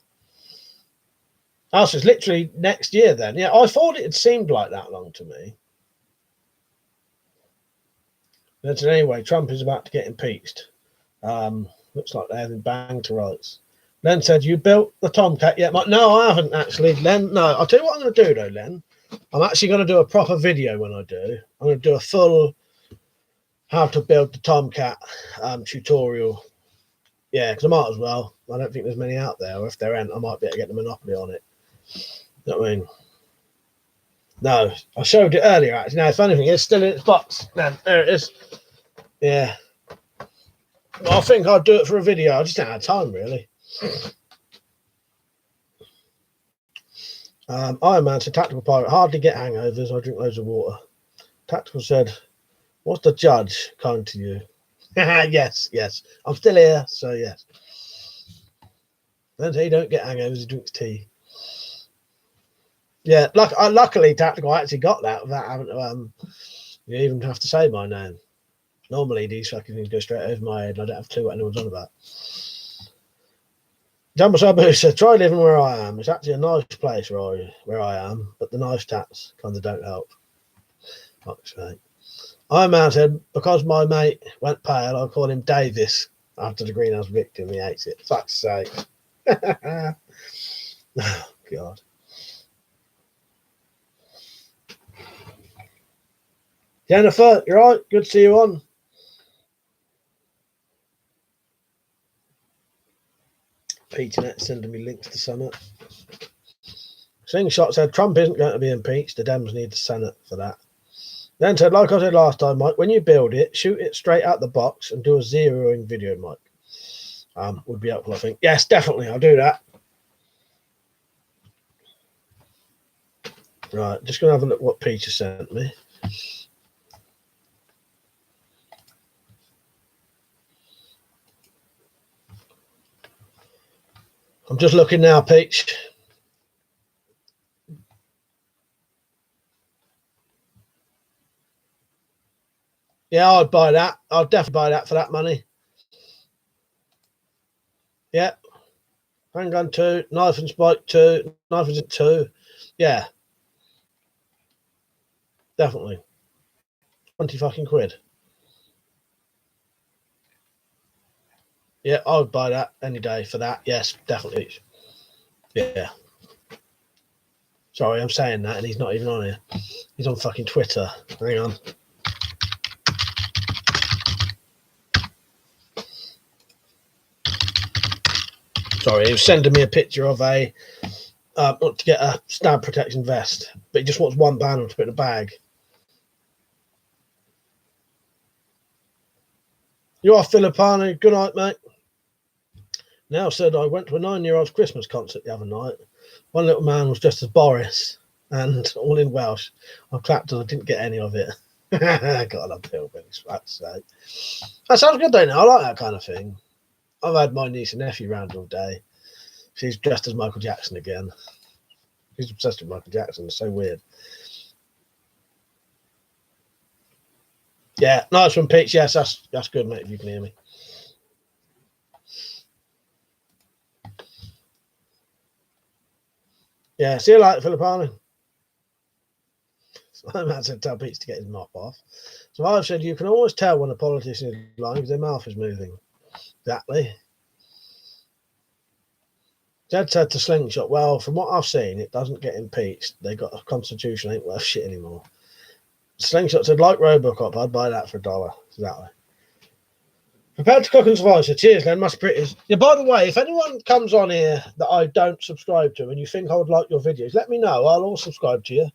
Oh, so it's literally next year then. Yeah, I thought it had seemed like that long to me. But anyway, Trump is about to get impeached. Looks like they haven't banged to rights. Len said, you built the Tomcat yet? No, I haven't actually, Len. No, I'll tell you what I'm going to do though, Len. I'm actually going to do a proper video when I do. I'm going to do a full how to build the Tomcat tutorial. Yeah, because I might as well. I don't think there's many out there, or if there ain't, I might be able to get the monopoly on it. You know what I mean? No, I showed it earlier, actually. No, the funny thing is, still in its box. Man, there it is. Yeah. Well, I think I'd do it for a video. I just don't have time, really. Iron Man said, Tactical Pirate, hardly get hangovers. I drink loads of water. Tactical said, what's the judge kind to you? Yes. I'm still here, so yes. Then he don't get hangovers, he drinks tea. Yeah, luckily, Tactical, I actually got that without having to you even have to say my name. Normally, these fucking things go straight over my head, and I don't have a clue what anyone's on about. Jumbo Sabu said, try living where I am. It's actually a nice place where I am, but the nice tats kind of don't help. Fuck's sake. Iron Man said, because my mate went pale, I'll call him Davis after the greenhouse victim. He hates it. Fuck's sake. Oh, God. Jennifer, you're right. Good to see you on. Peachnet sending me links to Summit. Slingshot said Trump isn't going to be impeached. The Dems need the Senate for that. Then said, like I said last time, Mike, when you build it, shoot it straight out the box and do a zeroing video, Mike. Would be helpful, I think. Yes, definitely. I'll do that. Right, just going to have a look what Peter sent me. I'm just looking now, Peach. Yeah, I'd buy that. I'd definitely buy that for that money. Yeah. Handgun 2, knife and spike 2, knife and 2. Yeah. Definitely. 20 fucking quid. Yeah, I would buy that any day for that. Yes, definitely. Yeah. Sorry, I'm saying that and he's not even on here. He's on fucking Twitter. Hang on. Sorry, he was sending me a picture of a to get a stab protection vest, but he just wants one banner to put in a bag. You are Filipano. Good night, mate. Now said I went to a 9-year-old's Christmas concert the other night. One little man was dressed as Boris, and all in Welsh. I clapped and I didn't get any of it. God, I'm hillbillies, for fuck's sake. That sounds good, don't it? I like that kind of thing. I've had my niece and nephew round all day. She's dressed as Michael Jackson again. She's obsessed with Michael Jackson. It's so weird. Yeah, nice one, Peach. Yes, that's good, mate, if you can hear me. Yeah, see you later, Filipino. So I said tell Peach to get his mop off. So I've said you can always tell when a politician is lying because their mouth is moving. Exactly. Jed said to Slingshot, well, from what I've seen, it doesn't get impeached. They got a constitution, ain't worth shit anymore. Slingshot said, like Robocop, I'd buy that for $1. Exactly. Prepared to cook and survive. So cheers, Glenn. Much pretty. Yeah, by the way, if anyone comes on here that I don't subscribe to and you think I would like your videos, let me know. I'll all subscribe to you.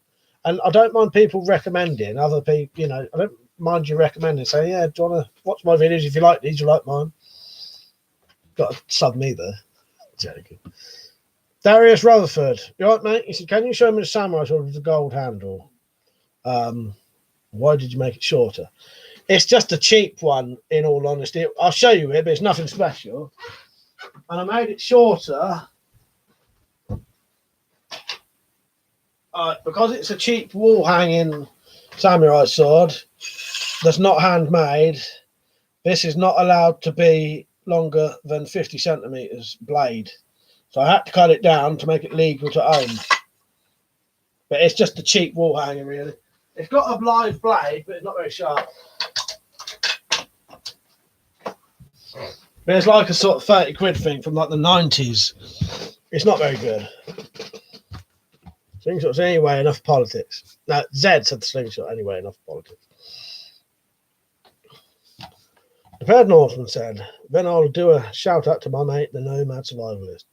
And I don't mind people recommending other people, you know, I don't mind you recommending, saying, yeah, do you want to watch my videos? If you like these, you like mine. Got to sub me there. Joking. Darius Rutherford. You all right, mate? He said, can you show me the samurai sword with the gold handle? Why did you make it shorter? It's just a cheap one, in all honesty. I'll show you it, but it's nothing special. And I made it shorter because it's a cheap wall-hanging samurai sword that's not handmade. This is not allowed to be longer than 50 centimetres blade. So I had to cut it down to make it legal to own. But it's just a cheap wall-hanger, really. It's got a live blade, but it's not very sharp. But it's like a sort of 30 quid thing from like the 90s. It's not very good. Slingshot's anyway, enough politics. No, Zed said the slingshot anyway, enough politics. The Prepared Northman said, then I'll do a shout out to my mate, the Nomad Survivalist.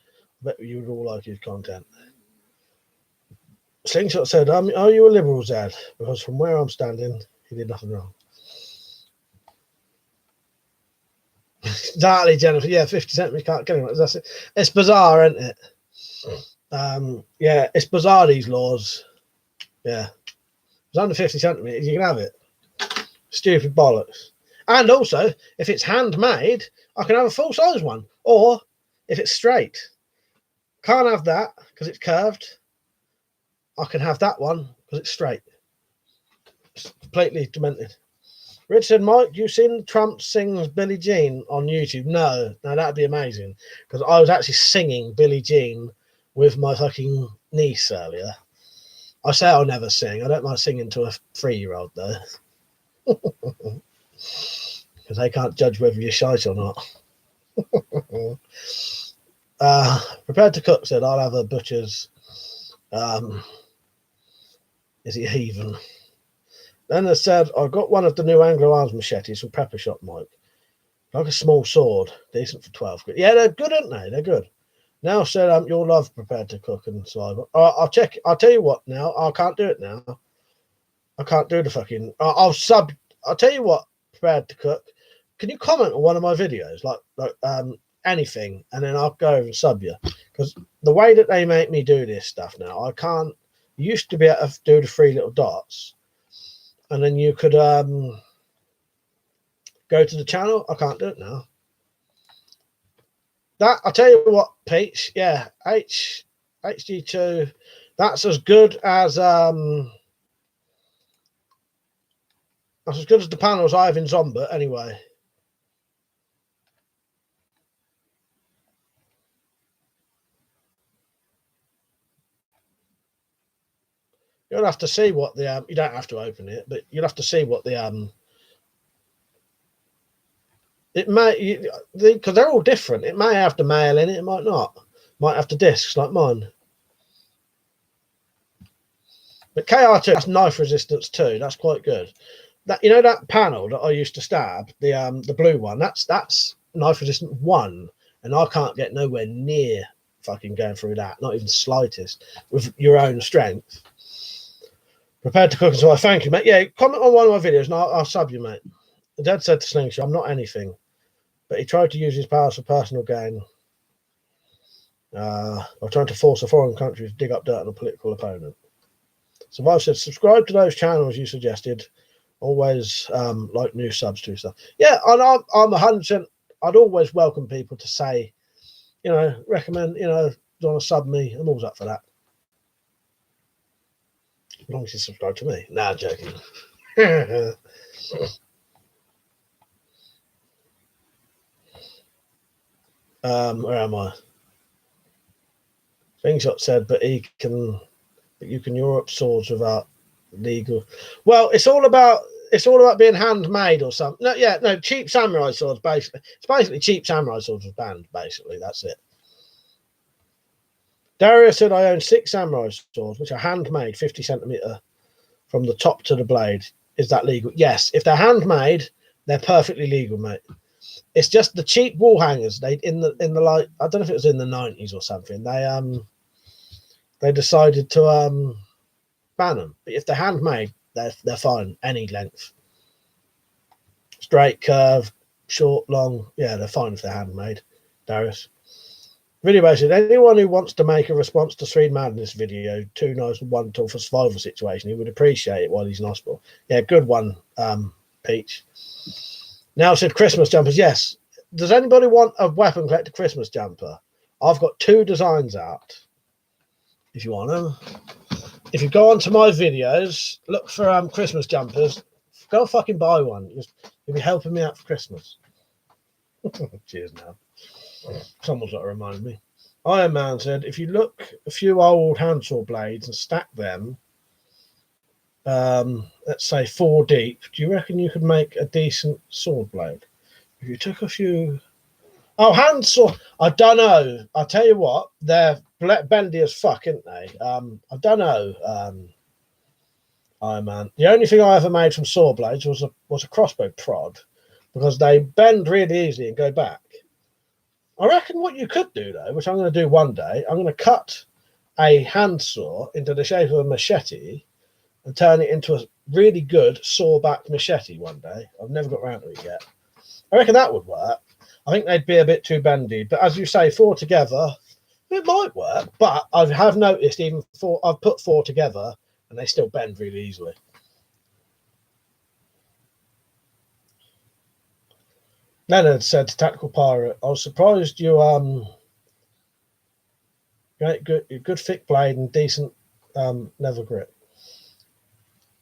I bet you would all like his content. Slingshot said, are you a liberal, Zed? Because from where I'm standing, he did nothing wrong. Exactly, Jennifer. Yeah, 50 cent, we can't get him. It's bizarre, isn't it? Yeah, it's bizarre, these laws. Yeah. It's under 50 centimetres, you can have it. Stupid bollocks. And also, if it's handmade, I can have a full-size one. Or, if it's straight. Can't have that, because it's curved. I can have that one, because it's straight. It's completely demented. Rich said, Mike, you seen Trump sings Billie Jean on YouTube? No, that'd be amazing. Because I was actually singing Billie Jean with my fucking niece earlier. I say I'll never sing. I don't mind singing to a 3-year-old, though. Because they can't judge whether you're shite or not. Prepared to Cook said, I'll have a butcher's. Is he a heathen? Then they said, I've got one of the new Anglo Arms machetes from Pepper Shop, Mike. Like a small sword, decent for 12 quid. Yeah, they're good, aren't they? They're good. Now said, you'll love Prepared to Cook and Survival. I'll check. I'll tell you what now. I can't do it now. I can't do the fucking. I'll tell you what, Prepared to Cook. Can you comment on one of my videos, like anything, and then I'll go over and sub you? Because the way that they make me do this stuff now, I can't. You used to be able to do the 3 little dots, and then you could go to the channel. I can't do it now. That I'll tell you what, Peach. Yeah, HG2. That's as good as the panels I have in Zombie. Anyway. You'll have to see what the you don't have to open it, but you'll have to see what the it may, because they're all different. It may have the mail in it, it might not. Might have the discs like mine. But KR2, that's knife resistance 2. That's quite good. That, you know, that panel that I used to stab, the blue one, that's knife resistant 1, and I can't get nowhere near fucking going through that, not even slightest, with your own strength. Prepared to Cook and Survive. Thank you, mate. Yeah, comment on one of my videos and I'll sub you, mate. The dad said to Slingshot, I'm not anything, but he tried to use his powers for personal gain. Or trying to force a foreign country to dig up dirt on a political opponent. Survive said, subscribe to those channels you suggested. Always like new subs to stuff. Yeah, and I'm 100%. I'd always welcome people to say, you know, recommend, you know, do you want to sub me? I'm always up for that. As long as you subscribe to me. Nah, I'm joking. Where am I? Slingshot said, but you can Europe swords without legal. Well, it's all about being handmade or something. No, cheap samurai swords. Basically, it's basically cheap samurai swords with banned. Basically, that's it. Dario said, I own 6 samurai swords, which are handmade, 50 centimeter from the top to the blade. Is that legal? Yes. If they're handmade, they're perfectly legal, mate. It's just the cheap wall hangers. They in the like, I don't know if it was in the 90s or something. They decided to ban them. But if they're handmade, they're fine. Any length, straight, curve, short, long. Yeah, they're fine if they're handmade. Darius. Video basically, anyone who wants to make a response to Street Madness video, 2 knives and 1 tool for survival situation, he would appreciate it while he's in hospital. Yeah, good one, Peach. Now said Christmas jumpers. Yes. Does anybody want a WeaponCollector Christmas jumper? I've got 2 designs out. If you want them, if you go onto my videos, look for Christmas jumpers. Go fucking buy one. You'll be helping me out for Christmas. Cheers now. Someone's got to remind me. Iron Man said, if you look a few old handsaw blades and stack them, let's say 4 deep, do you reckon you could make a decent sword blade? If you took a few... Oh, handsaw. I don't know. I'll tell you what, they're bendy as fuck, aren't they? I don't know, Iron Man. The only thing I ever made from saw blades was a crossbow prod, because they bend really easily and go back. I reckon what you could do though, which I'm going to do one day, I'm going to cut a handsaw into the shape of a machete and turn it into a really good saw-back machete one day. I've never got around to it yet. I reckon that would work. I think they'd be a bit too bendy, but as you say, 4 together, it might work. But I have noticed even I've put 4 together and they still bend really easily. Leonard said to Tactical Pirate, I was surprised you good thick blade and decent leather grip.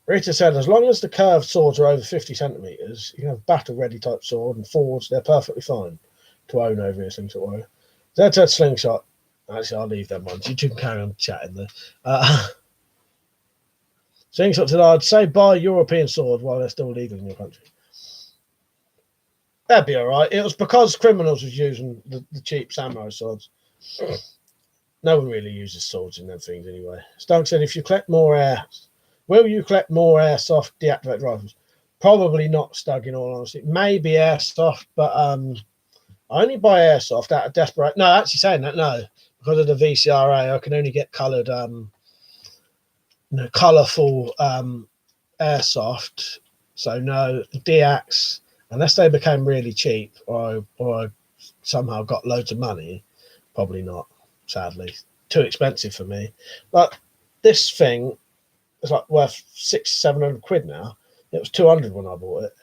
Rita said, as long as the curved swords are over 50 centimetres, you can have battle-ready type sword, and forwards, they're perfectly fine to own over here, Slingshot Warrior. Zed said Slingshot. Actually, I'll leave them ones. You two can carry on chatting there. Slingshot said, I'd say buy European swords while they're still legal in your country. That'd be all right. It was because criminals was using the cheap samurai swords. No one really uses swords in them things anyway. Stunk said, if you collect more will you collect more airsoft deactivated rifles? Probably not, Stug, in all honesty. Maybe airsoft, but I only buy airsoft out of desperation. No, actually saying that, no. Because of the VCRA, I can only get coloured, colourful airsoft. So no, deacs, unless they became really cheap or I somehow got loads of money, probably not, sadly. Too expensive for me. But this thing, it's like worth 600-700 quid now. It was 200 when I bought it.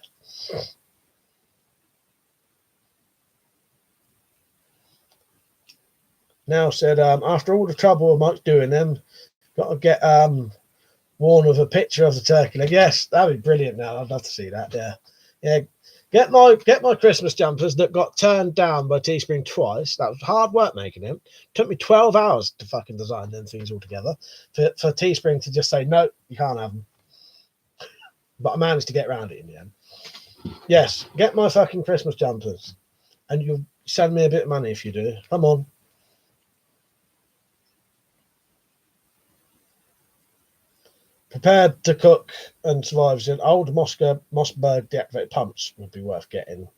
Now said, after all the trouble of Mike's doing them, got to get Warren with a picture of the turkey leg. Yes, that'd be brilliant. Now I'd love to see that. Yeah. Get my Christmas jumpers that got turned down by Teespring twice. That was hard work making them. Took me 12 hours to fucking design them things all together. For Teespring to just say, no, you can't have them. But I managed to get around it in the end. Yes, get my fucking Christmas jumpers. And you'll send me a bit of money if you do. Come on. Prepared to cook and survive. Said old Mossberg deactivated pumps would be worth getting.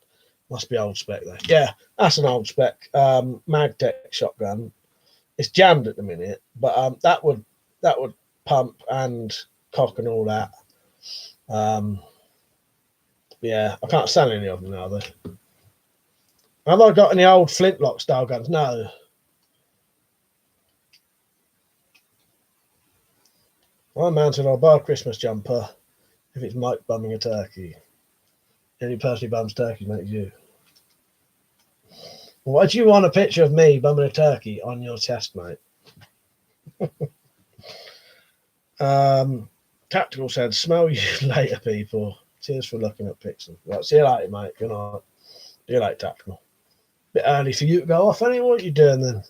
Must be old spec though. Yeah, that's an old spec Magtech shotgun. It's jammed at the minute, but that would pump and cock and all that. Yeah, I can't sell any of them now though. Have I got any old flintlock style guns? No. I mounted, I'll buy a Christmas jumper if it's Mike bumming a turkey. Any person who bums turkey makes you. Why do you want a picture of me bumming a turkey on your chest, mate? Tactical said, smell you later, people. Cheers for looking at Pixel. Right, see you later, mate. Good night. See you later, Tactical. Bit early for you to go off, anyway. What are you doing then?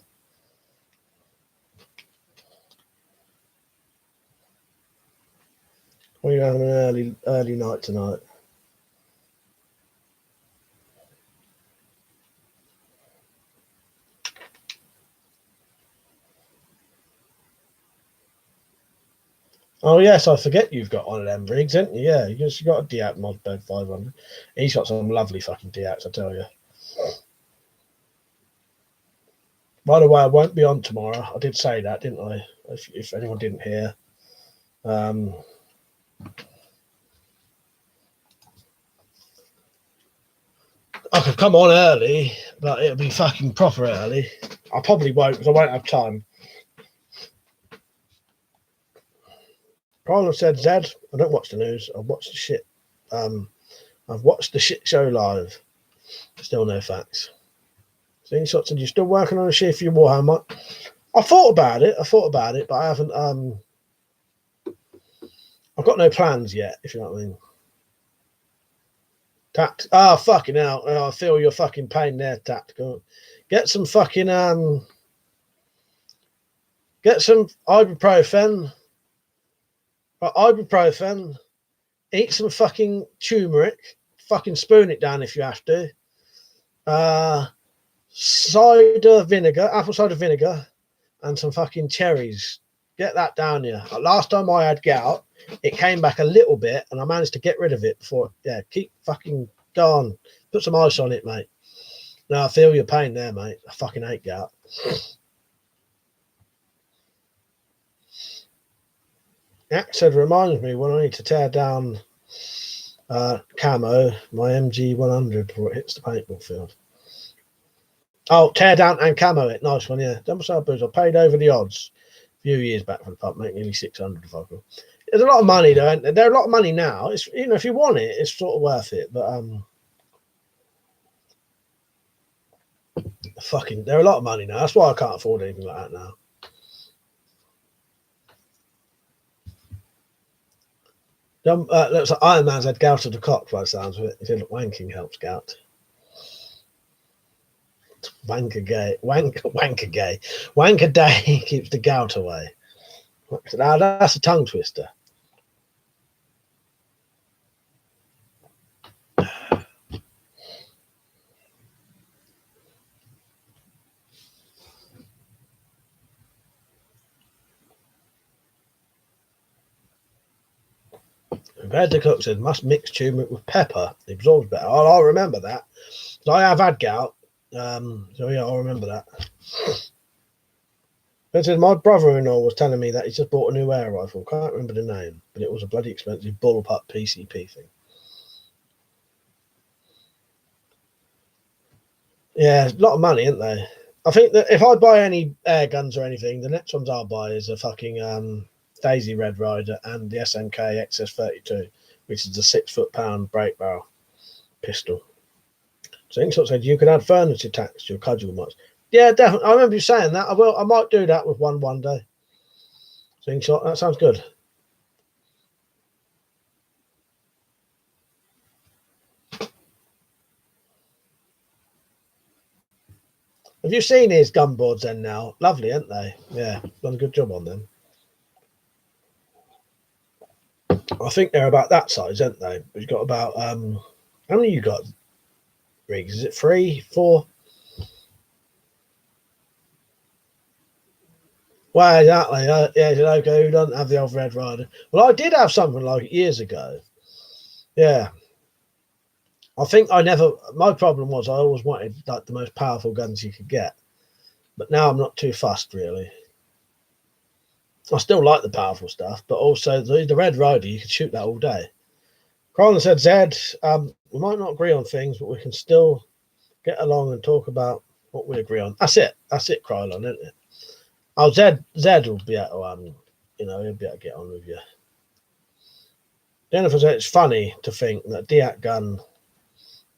We're having an early night tonight. Oh yes, I forget you've got one of them rigs, haven't you? Yeah, you just got a Diat Modbed 500. He's got some lovely fucking Diats, I tell you. By the way, I won't be on tomorrow. I did say that, didn't I? If anyone didn't hear. I could come on early, but it'll be fucking proper early. I probably won't because I won't have time. Carla said, Zed, I don't watch the news. I've watched the shit. I've watched the shit show live. Still no facts. Seeing shots, and you're still working on a shift for your Warhammer. I thought about it, but I haven't. I've got no plans yet, if you know what I mean. Fucking hell. I feel your fucking pain there, Tactical. Get some fucking get some ibuprofen. Eat some fucking turmeric. Fucking spoon it down if you have to. Cider vinegar, apple cider vinegar, and some fucking cherries. Get that down here. Last time I had gout, it came back a little bit, and I managed to get rid of it before. Yeah, keep fucking Go on. Put some ice on it, mate. No, I feel your pain there, mate. I fucking hate gout. Axed reminds me when I need to tear down camo, my MG100 before it hits the paintball field. Oh, tear down and camo it. Nice one, yeah. Double side boots. I paid over the odds a few years back for the pump, make nearly 600 if I could. There's a lot of money though, and there's a lot of money now. It's, you know, if you want it, it's sort of worth it. But fucking, there are a lot of money now. That's why I can't afford anything like that now. Looks like Iron Man's had gout of the cock by the sounds of it. He said wanking helps gout. Wanker gay. Wanker gay. Wanker day keeps the gout away. Now that's a tongue twister. Compared to Cook said, must mix turmeric with pepper. It absorbs better. I'll remember that. So I have had gout. So yeah, I'll remember that. But said, my brother-in-law was telling me that he just bought a new air rifle. Can't remember the name, but it was a bloody expensive bullpup PCP thing. Yeah, a lot of money, isn't they? I think that if I buy any air guns or anything, the next ones I'll buy is a fucking Daisy Red Rider and the SMK XS32, which is a 6 foot-pound break barrel pistol. So Inkshot said you could add furniture tax to your cudgel much. Yeah, definitely. I remember you saying that. I might do that with one day. So Inkshot, that sounds good. Have you seen his gun boards then now? Lovely, aren't they? Yeah, done a good job on them. I think they're about that size, aren't they? You've got about how many you got? Rigs? Is it 3, 4? Well, exactly. Yeah, okay. Who doesn't have the old Red Rider? Well, I did have something like it years ago. Yeah. I think my problem was I always wanted like the most powerful guns you could get. But now I'm not too fussed, really. I still like the powerful stuff, but also the Red Rider, you could shoot that all day. Carlin said, Zed, we might not agree on things, but we can still get along and talk about what we agree on. That's it, Krylon, isn't it? Oh, Zed will be able to, he'll be able to get on with you. Jennifer said, it's funny to think that a DIAC gun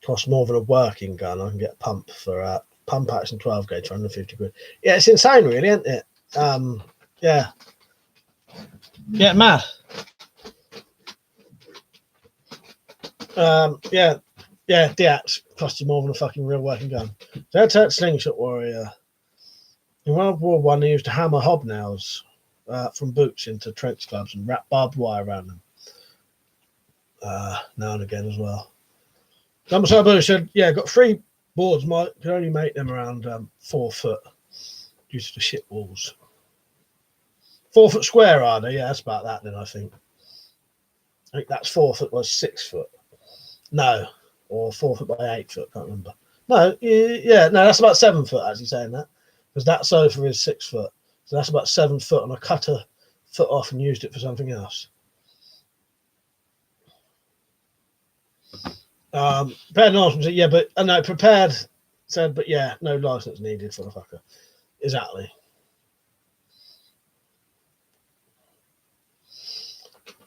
costs more than a working gun. I can get a pump for pump action 12 gauge for 150 quid. Yeah, it's insane, really, isn't it? Yeah. Yeah, mad. Yeah, DIACs cost you more than a fucking real working gun. That's that Slingshot Warrior. In World War One, they used to hammer hobnails from boots into trench clubs and wrap barbed wire around them. Now and again as well. Number Sabu said, yeah, got 3 boards, could only make them around 4 foot due to the shit walls. 4 foot square, are they? Yeah, that's about that then, I think. I think that's 4 foot was 6 foot. No, or 4 foot by 8 foot, can't remember. No, yeah, no, that's about 7 foot, as he's saying that. Because that sofa is 6 foot. So that's about 7 foot, and I cut a foot off and used it for something else. Prepared announcement said, yeah, but no, prepared said, but yeah, no license needed for the fucker. Exactly.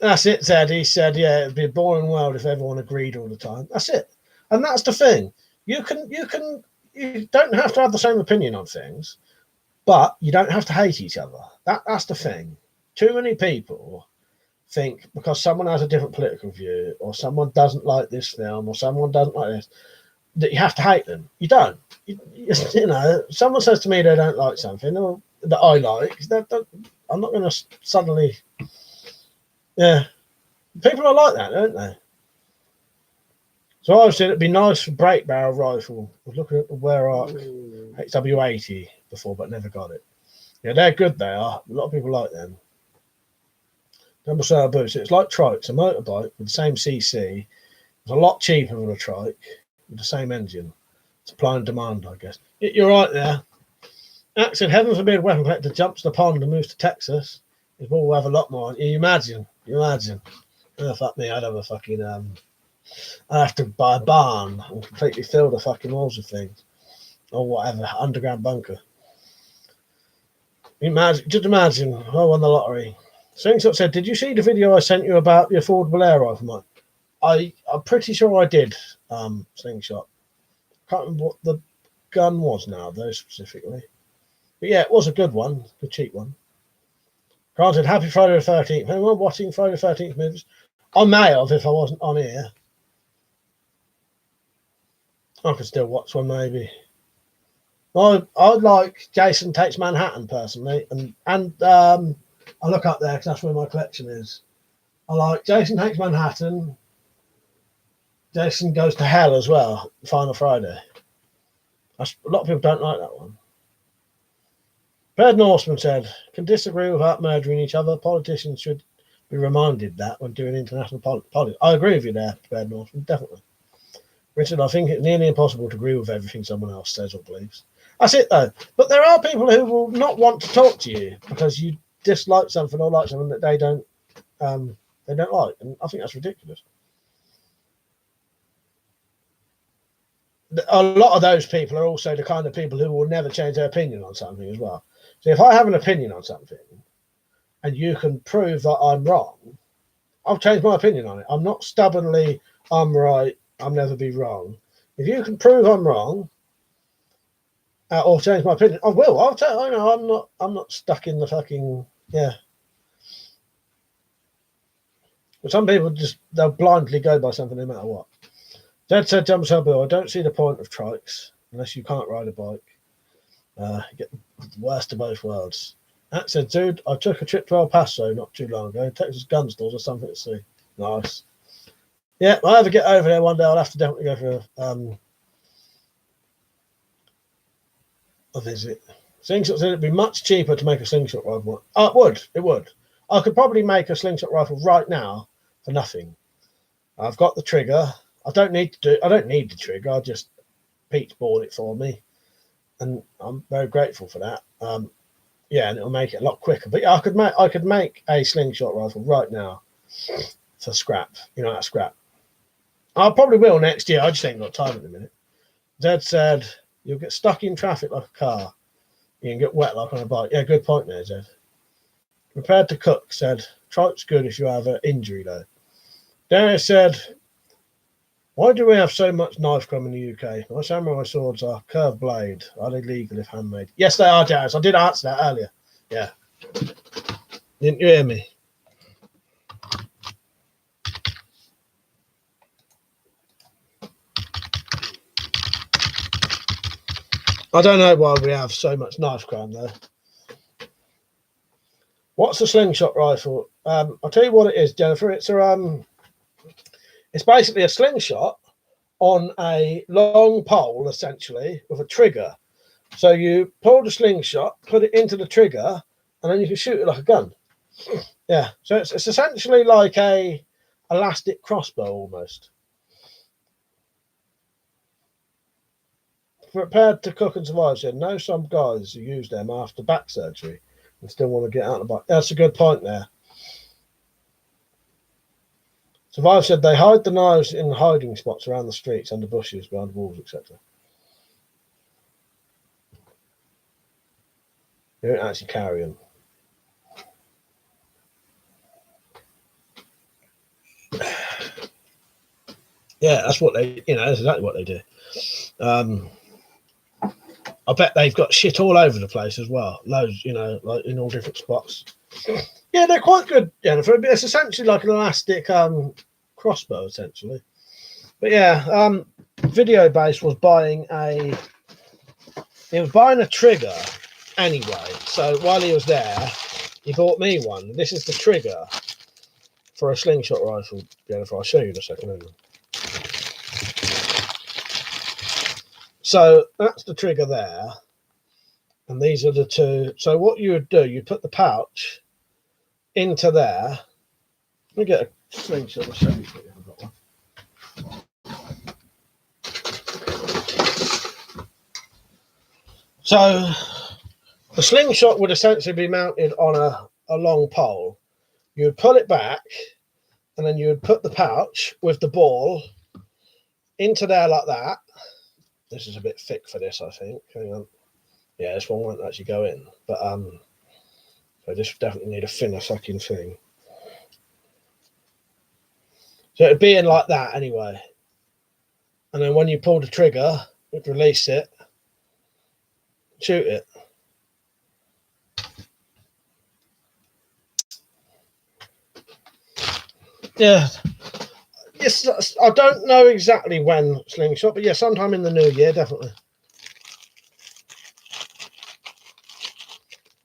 That's it, Zed. He said, yeah, it'd be a boring world if everyone agreed all the time. That's it. And that's the thing. You don't have to have the same opinion on things, but you don't have to hate each other. That's the thing. Too many people think because someone has a different political view or someone doesn't like this film or someone doesn't like this, that you have to hate them. You don't. You know, someone says to me they don't like something or that I like, I'm not going to suddenly... Yeah. People are like that, don't they? So I said it'd be nice for break barrel rifle. I was looking at the Ware Arc HW80 before, but never got it. Yeah, they're good, they are. A lot of people like them. Double sail boots. It's like trikes, a motorbike with the same CC It's a lot cheaper than a trike with the same engine. Supply and demand, I guess. You're right there. Accent, heaven forbid WeaponCollector jumps the pond and moves to Texas. We'll have a lot more. You imagine. Oh, fuck me, I'd have a fucking I'd have to buy a barn and completely fill the fucking walls with things. Or whatever, underground bunker. Just imagine, I won the lottery. Slingshot said, did you see the video I sent you about the affordable air rifle? I'm pretty sure I did, Slingshot. Can't remember what the gun was now, though, specifically. But yeah, it was a good one, a cheap one. Granted, happy Friday the 13th. Anyone watching Friday the 13th movies? I may have if I wasn't on here. I could still watch one, maybe. I'd like Jason Takes Manhattan, personally. And I look up there because that's where my collection is. I like Jason Takes Manhattan. Jason Goes to Hell as well, Final Friday. A lot of people don't like that one. Bird Norseman said, can disagree without murdering each other. Politicians should be reminded that when doing international politics. I agree with you there, Bird Norseman, definitely. Richard, I think it's nearly impossible to agree with everything someone else says or believes. That's it, though. But there are people who will not want to talk to you because you dislike something or like something that they don't like, and I think that's ridiculous. A lot of those people are also the kind of people who will never change their opinion on something as well. So if I have an opinion on something and you can prove that I'm wrong, I'll change my opinion on it. I'm not stubbornly, I'm right, I'll never be wrong. If you can prove I'm wrong or change my opinion, I will. I'll tell you, I'm not stuck in the fucking, yeah. But some people they'll blindly go by something no matter what. Dad said, Jumps Bill, I don't see the point of trikes unless you can't ride a bike. You get the worst of both worlds. That said, dude, I took a trip to El Paso not too long ago. Texas gun stores or something to see. Nice. Yeah, if I ever get over there one day, I'll have to definitely go for a visit. Slingshot said it'd be much cheaper to make a slingshot rifle. It would. I could probably make a slingshot rifle right now for nothing. I've got the trigger. I don't need the trigger. I just Pete's bought it for me, and I'm very grateful for that. Yeah, and it'll make it a lot quicker. But yeah, I could make a slingshot rifle right now for scrap. You know, that scrap. I probably will next year. I just ain't got time at the minute. Zed said you'll get stuck in traffic like a car. You can get wet like on a bike. Yeah, good point there, Zed. Prepared to cook said trike's good if you have an injury though. Darius said, why do we have so much knife crime in the UK? My samurai swords are curved blade. Are they legal if handmade? Yes, they are, Darius. I did answer that earlier. Yeah. Didn't you hear me? I don't know why we have so much knife crime though. What's a slingshot rifle? I'll tell you what it is, Jennifer. It's basically a slingshot on a long pole, essentially, with a trigger. So you pull the slingshot, put it into the trigger, and then you can shoot it like a gun. Yeah. So it's essentially like a elastic crossbow almost. Prepared to cook and survive said, no, some guys who use them after back surgery and still want to get out of the bike. That's a good point there. Survive said they hide the knives in hiding spots around the streets, under bushes, behind walls, etc. You don't actually carry them. Yeah, that's what they, that's exactly what they do. I bet they've got shit all over the place as well. Loads, like in all different spots. Yeah, they're quite good, Jennifer. It's essentially like an elastic crossbow, essentially. But yeah, Video Base was buying a trigger anyway. So while he was there, he bought me one. This is the trigger for a slingshot rifle, Jennifer. I'll show you in a second. So that's the trigger there. And these are the two. So what you would do, you put the pouch into there. Let me get a slingshot. I'll show you. I've got one. So the slingshot would essentially be mounted on a long pole. You would pull it back, and then you would put the pouch with the ball into there like that. This is a bit thick for this, I think. Hang on. Yeah, this one won't actually go in. But so this definitely need a thinner fucking thing. So it'd be in like that anyway. And then when you pull the trigger, you'd release it, shoot it. Yeah. Yes, I don't know exactly when slingshot, but yeah, sometime in the new year, definitely.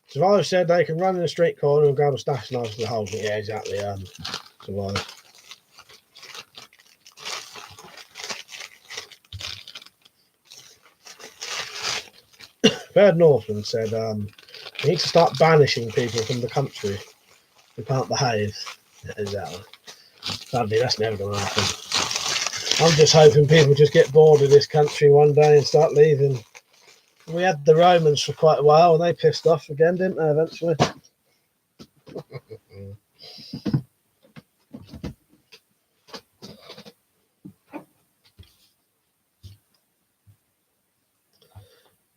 Survivor said they can run in the street corner and grab a stash knife to the holes. Yeah, exactly. Survivor. Bird Northman said we need to start banishing people from the country who can't behave. Yeah, exactly. Sadly, that's never going to happen. I'm just hoping people just get bored of this country one day and start leaving. We had the Romans for quite a while and they pissed off again, didn't they, eventually?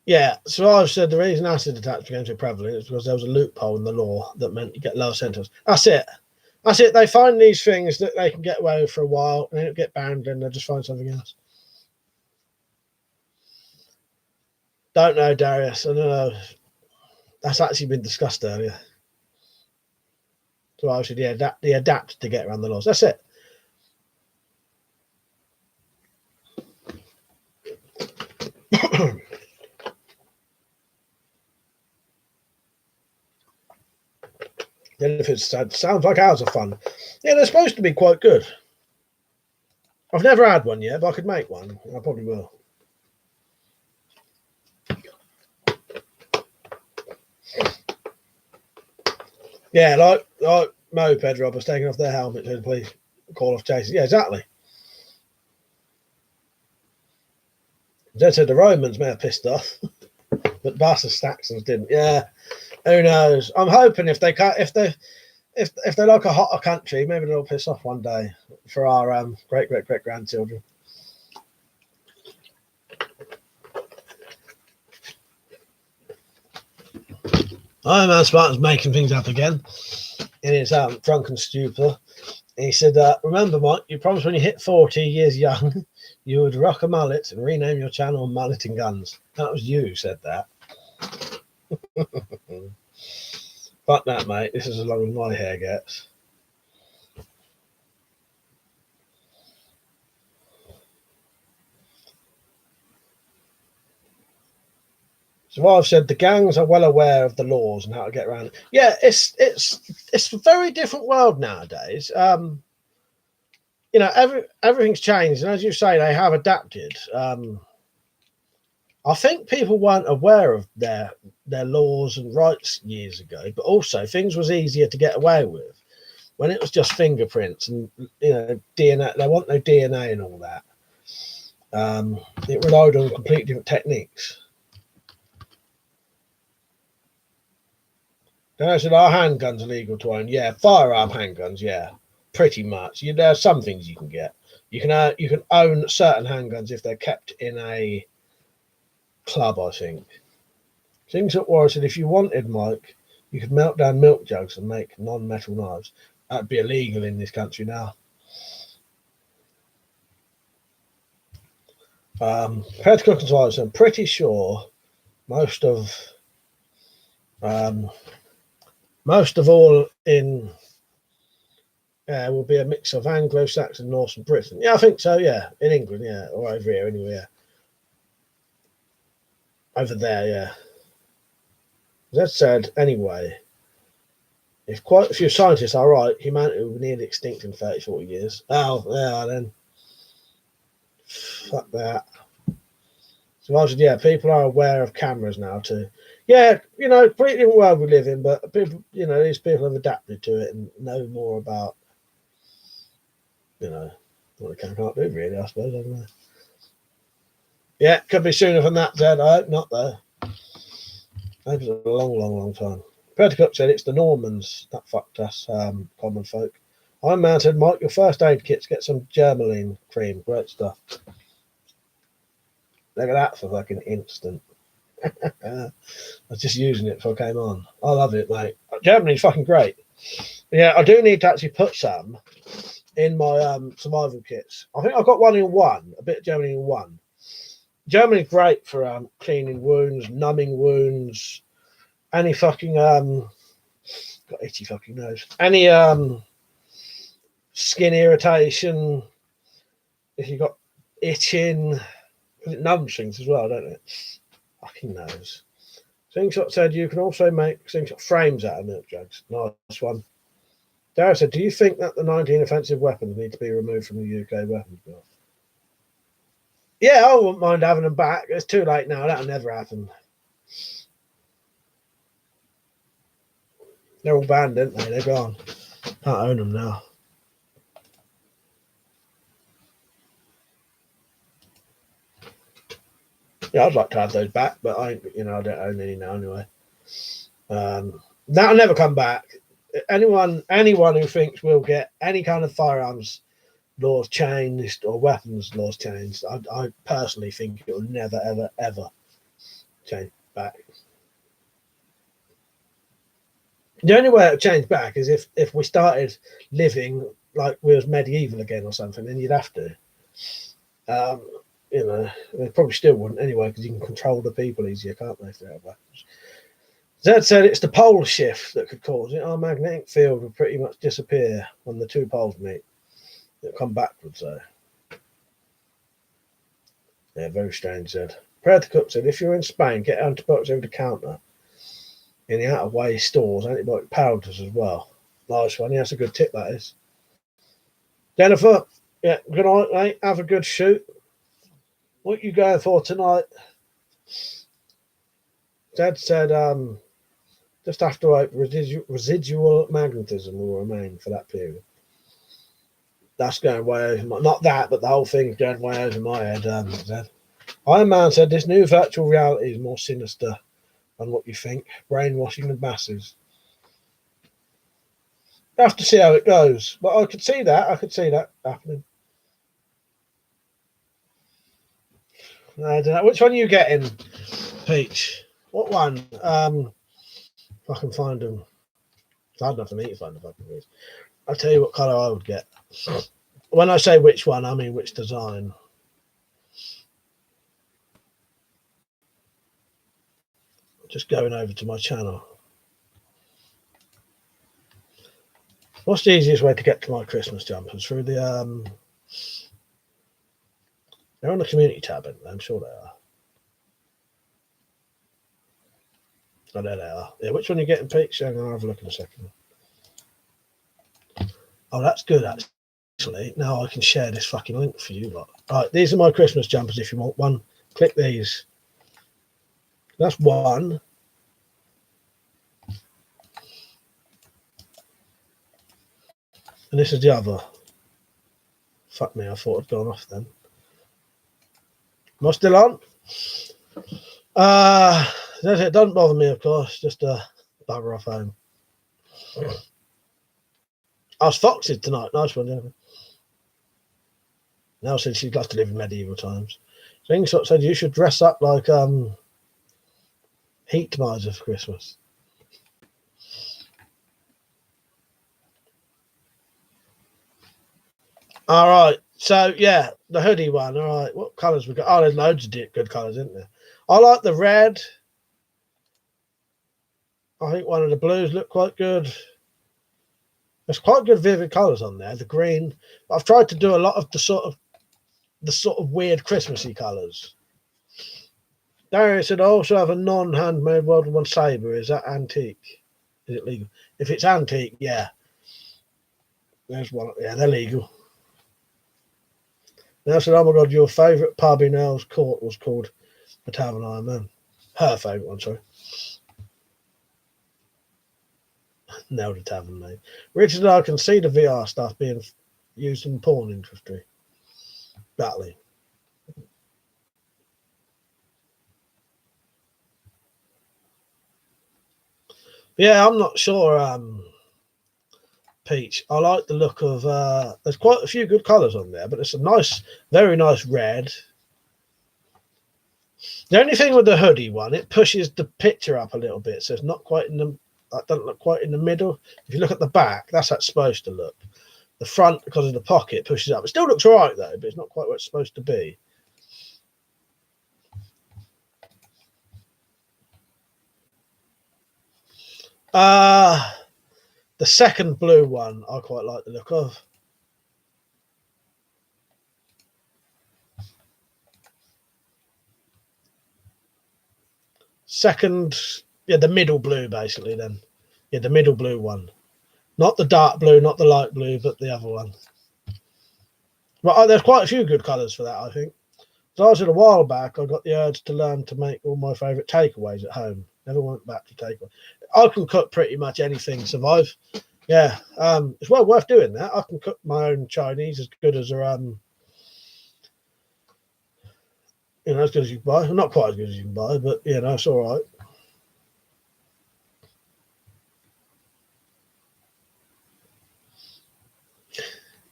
Yeah, so I've said the reason acid attacks became so prevalent is because there was a loophole in the law that meant you get lower sentence. That's it. That's it. They find these things that they can get away with for a while and they don't get banned and they'll just find something else. Don't know, Darius. I don't know. That's actually been discussed earlier. So I said, yeah, they adapt to get around the laws. That's it. Benefits sounds like ours are fun. Yeah, they're supposed to be quite good. I've never had one yet, but I could make one. I probably will. Yeah, like moped robbers taking off their helmet to the police call off chases. Yeah, exactly. They said the Romans may have pissed off, but bastard Saxons didn't. Yeah, who knows? I'm hoping if they like a hotter country, maybe they'll piss off one day for our great grandchildren. Iron Man Spartan's making things up again in his drunken stupor. And he said, remember, Mike, you promised when you hit 40 years young, you would rock a mullet and rename your channel Mullet and Guns. That was you who said that. Fuck that, mate. This is as long as my hair gets. So I've said the gangs are well aware of the laws and how to get around it. Yeah, it's a very different world nowadays. You know, everything's changed, and as you say, they have adapted. I think people weren't aware of their laws and rights years ago, but also things was easier to get away with when it was just fingerprints and DNA. They want no DNA and all that. It relied on completely different techniques. Then I said, are handguns illegal to own? Yeah, firearm handguns. Yeah, pretty much. There are some things you can get. You can own certain handguns if they're kept in a club, I think. Things that Warren said, if you wanted, Mike, you could melt down milk jugs and make non-metal knives. That'd be illegal in this country now. Compared to cooking survivors, I'm pretty sure most of all in will be a mix of Anglo-Saxon, Norse, and Britain. Yeah, I think so. Yeah, in England, yeah, or over here anyway. Yeah. Over there, yeah. That said, anyway, if quite a few scientists are right, humanity will be nearly extinct in 30, 40 years. Oh, yeah, then. Fuck that. So I said, yeah, people are aware of cameras now too. Yeah, pretty different world we live in, but people, these people have adapted to it and know more about, what they can't do really, I suppose. I don't know. Yeah, could be sooner than that, Zed. I hope not, though. That was a long time. Predator said it's the Normans that fucked us, common folk. Iron Man said, Mike, your first aid kits, get some germaline cream. Great stuff. Look at that for fucking instant. I was just using it before I came on. I love it, mate. Germany's fucking great. Yeah, I do need to actually put some in my survival kits. I think I've got one in one, a bit of Germany in one. Germany's great for cleaning wounds, numbing wounds, any fucking got itchy fucking nose. Any skin irritation, if you got itching, it numbs things as well, don't it? Fucking nose. Slingshot said you can also make slingshot frames out of milk jugs. Nice one. Dara said, do you think that the 19 offensive weapons need to be removed from the UK weapons bill? Yeah, I wouldn't mind having them back. It's too late now. That'll never happen. They're all banned, aren't they? They're gone. Can't own them now. Yeah, I'd like to have those back, but I don't own any now anyway. That'll never come back. Anyone who thinks we'll get any kind of firearms laws changed or weapons laws changed, I personally think it will never, ever, ever change back. The only way it'll change back is if we started living like we was medieval again or something, then you'd have to. They probably still wouldn't anyway, because you can control the people easier, can't they, if they have weapons? Zed said it's the pole shift that could cause it. Our magnetic field will pretty much disappear when the two poles meet. It'll come backwards, though. Yeah, very strange, Zed. Predator Cook said, if you're in Spain, get antibiotics over the counter in the out-of-way stores, antibiotic powders as well. Nice one. Yeah, that's a good tip, that is. Jennifer, yeah, good night, mate. Have a good shoot. What are you going for tonight? Dad said, just have to wait. Residual magnetism will remain for that period. That's going way over not that, but the whole thing's going way over my head, Zed. Iron Man said, this new virtual reality is more sinister than what you think. Brainwashing the masses. You have to see how it goes. But I could see that. Happening. I don't know. Which one are you getting, Peach? What one? If I can find them. It's hard enough for me to find the fucking things. I'll tell you what colour I would get. When I say which one, I mean which design. Just going over to my channel. What's the easiest way to get to my Christmas jumpers? Through the they're on the community tab, aren't they? I'm sure they are. Oh, there they are. Yeah, which one are you getting, Pete? I'm gonna have a look in a second. Oh, that's good actually. Now I can share this fucking link for you lot. Right, these are my Christmas jumpers. If you want one, click these. That's one. And this is the other. Fuck me, I thought it'd gone off then. Am I still on? It doesn't bother me, of course. Just bugger off home. I was foxed tonight. Nice one, yeah. Now said she'd love to live in medieval times. Slingshot said you should dress up like Heat Miser for Christmas. All right. So, yeah, the hoodie one. All right. What colours we got? Oh, there's loads of good colours, isn't there? I like the red. I think one of the blues look quite good. There's quite good vivid colours on there. The green. I've tried to do a lot of the sort of weird Christmassy colours. Darius said, I also have a non-handmade World War I sabre. Is that antique? Is it legal? If it's antique, yeah. There's one. Yeah, they're legal. Now said, oh my God, your favourite pub in Earl's Court was called the Tavern Iron Man. Her favourite one, sorry. Now the tavern name. Richard, I can see the VR stuff being used in the porn industry. Batley. Yeah, I'm not sure. Peach. I like the look of. There's quite a few good colours on there, but it's a nice, very nice red. The only thing with the hoodie one, it pushes the picture up a little bit, so it's not quite in the. That doesn't look quite in the middle. If you look at the back, that's how it's supposed to look. The front, because of the pocket, pushes up. It still looks alright though, but it's not quite what it's supposed to be. The second blue one, I quite like the look of. Second, yeah, the middle blue, basically. Then, yeah, the middle blue one, not the dark blue, not the light blue, but the other one. Well, there's quite a few good colours for that, I think. So I said a while back, I got the urge to learn to make all my favourite takeaways at home. Never went back to takeaway. I can cook pretty much anything, survive. Yeah, it's well worth doing that. I can cook my own Chinese as good as as good as you can buy. Not quite as good as you can buy, but it's all right.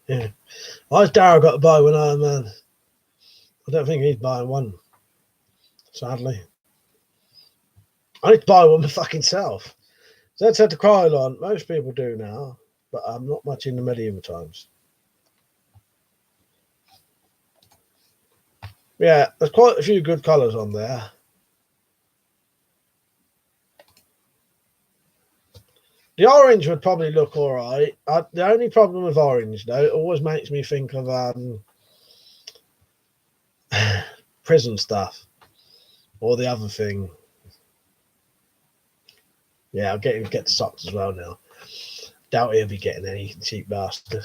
Yeah, why's Darryl got to buy one Iron Man? I don't think he's buying one. Sadly, I need to buy one for fucking self. So that's had to cry on. Most people do now, but I'm not much in the medieval times. Yeah, there's quite a few good colours on there. The orange would probably look all right. The only problem with orange, though, it always makes me think of prison stuff or the other thing. Yeah, I'll get the socks as well now. Doubt he'll be getting any, cheap bastard.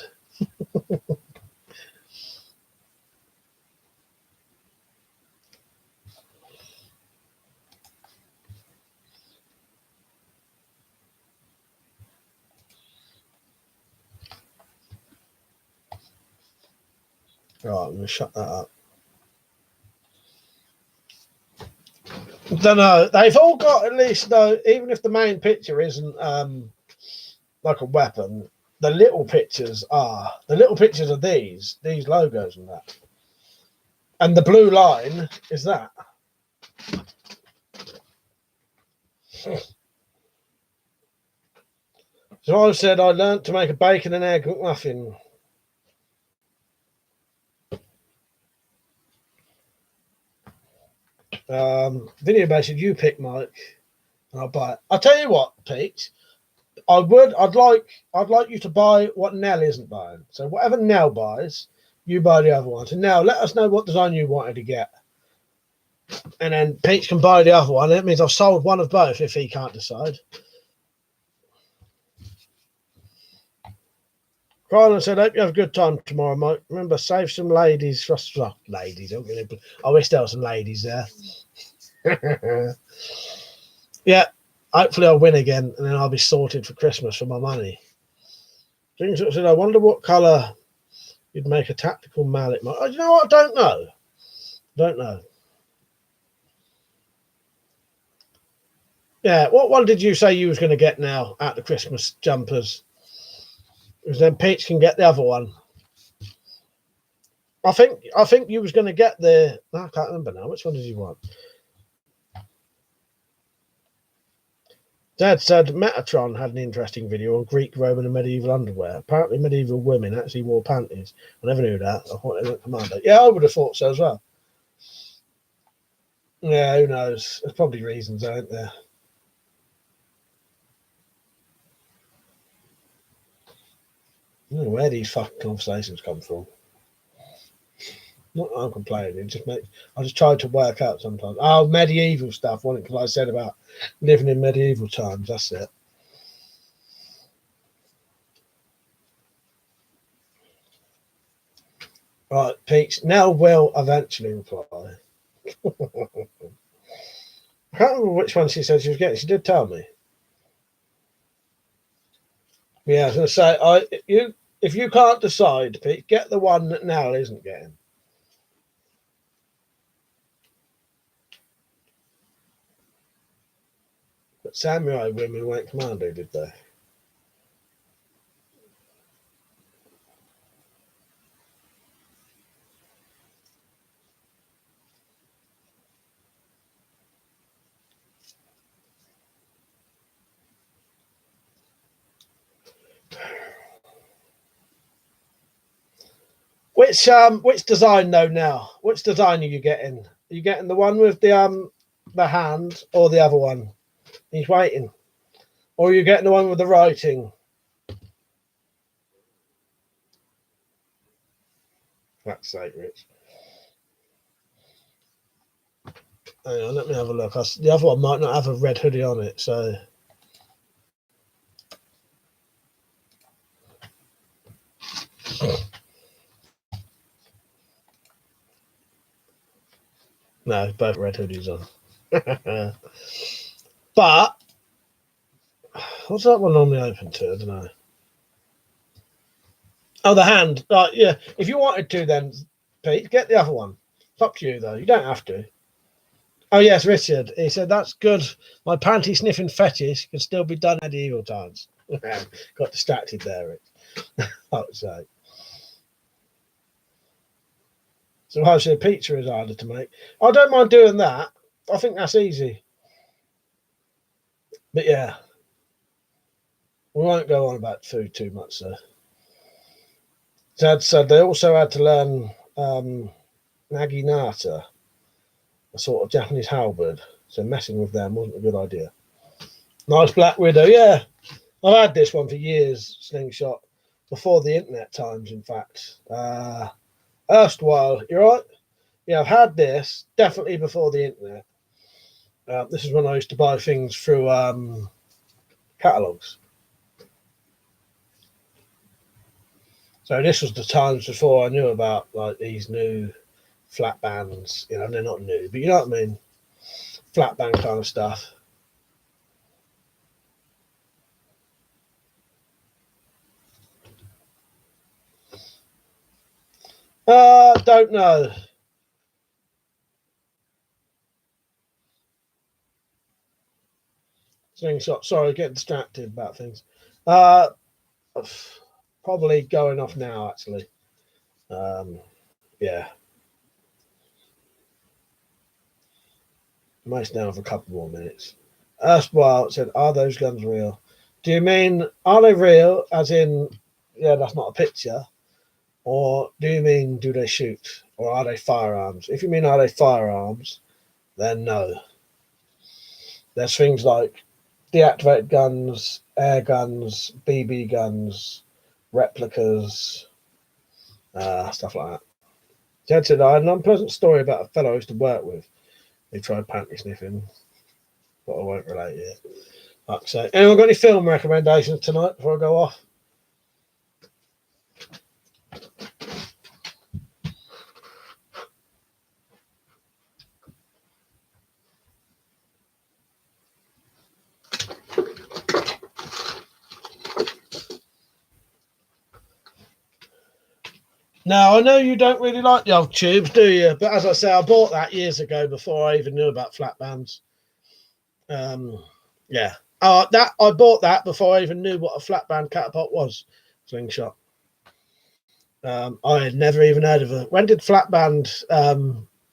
Right, I'm going to shut that up. Don't know. They've all got at least, though, even if the main picture isn't like a weapon, the little pictures are. The little pictures are these logos and that. And the blue line is that. So I said I learnt to make a bacon and egg McMuffin. Video based, you pick, Mike, and I'll buy it. I'll tell you what, Pete. I'd like you to buy what Nell isn't buying. So whatever Nell buys, you buy the other one. So now let us know what design you wanted to get. And then Pete can buy the other one. That means I've sold one of both if he can't decide. Rylan said, hope you have a good time tomorrow, Mike. Remember, save some ladies for us. Well, ladies, I wish there were some ladies there. Yeah, hopefully I'll win again and then I'll be sorted for Christmas for my money. James said, I wonder what colour you'd make a tactical mallet. You know what? I don't know. Don't know. Yeah, what one did you say you was going to get now at the Christmas jumpers? Because then Peach can get the other one. I think you was going to get the. I can't remember now. Which one did you want? Dad said Metatron had an interesting video on Greek, Roman, and medieval underwear. Apparently, medieval women actually wore panties. I never knew that. I thought they went commando. Yeah, I would have thought so as well. Yeah, who knows? There's probably reasons, aren't there? I don't know where these fucking conversations come from. Not that I'm complaining. I just try to work out sometimes. Oh, medieval stuff. Wasn't it? Because I said about living in medieval times. That's it. Right, Peach. Nell will eventually reply. I can't remember which one she said she was getting. She did tell me. Yeah, I was going to say, if you can't decide, Pete, get the one that Nell isn't getting. But samurai women went commando, did they? Which design though now? Which design are you getting? Are you getting the one with the hand or the other one? He's waiting. Or are you getting the one with the writing? That's sake, Rich. Hang on, let me have a look. The other one might not have a red hoodie on it, so. No, both red hoodies on. But what's that one normally open to? I don't know. Oh, the hand. Yeah. If you wanted to, then Pete, get the other one. It's up to you, though. You don't have to. Oh yes, Richard. He said that's good. My panty sniffing fetish can still be done at evil times. Got distracted there, Rich. So I said pizza is harder to make. I don't mind doing that. I think that's easy. But yeah, we won't go on about food too much, so. Dad said they also had to learn naginata, a sort of Japanese halberd. So messing with them wasn't a good idea. Nice Black Widow, yeah. I've had this one for years, Slingshot, before the internet times, in fact. Erstwhile, you're right? Yeah, I've had this definitely before the internet. This is when I used to buy things through catalogues. So this was the times before I knew about like these new flat bands. You know, they're not new, but you know what I mean? Flat band kind of stuff. Don't know. Slingshot. Sorry, getting distracted about things. Probably going off now, actually. Yeah. Most now for a couple more minutes. Erstwhile said, "Are those guns real?" Do you mean are they real? As in, yeah, that's not a picture, or do you mean do they shoot, or are they firearms? If you mean are they firearms, then no. There's things like deactivated guns, air guns, BB guns, replicas, stuff like that. Jed said, I had an unpleasant story about a fellow I used to work with who tried panty sniffing, but I won't relate it. Like so, anyone got any film recommendations tonight before I go off? Now, I know you don't really like the old tubes, do you? But as I say, I bought that years ago before I even knew about flat bands. Yeah. That I bought that before I even knew what a flat band catapult was. Slingshot. I had never even heard of it. When did flat band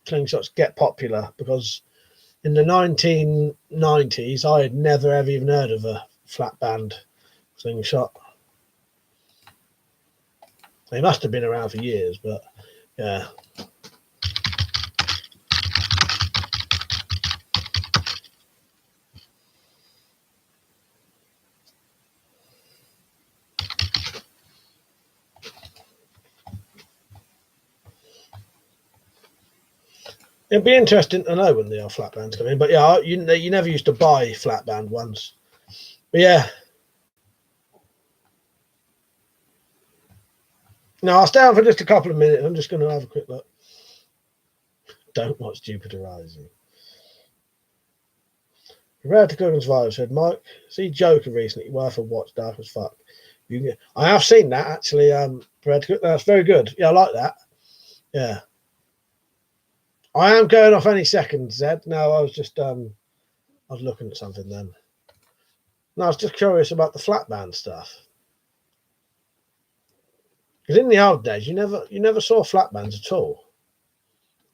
slingshots get popular? Because in the 1990s, I had never ever even heard of a flat band slingshot. They must have been around for years, but yeah. It'd be interesting to know when the flat bands come in, but yeah, you never used to buy flat band ones. But yeah. No, I'll stay on for just a couple of minutes. I'm just going to have a quick look. Don't watch Jupiter Rising. Rare to Cook Survivor said, Mike, see Joker recently, worth a watch, dark as fuck. I have seen that actually. That's very good. Yeah, I like that. Yeah. I am going off any second, Zed. No, I was just I was looking at something then. No, I was just curious about the flat band stuff. Because in the old days, you never saw flat bands at all.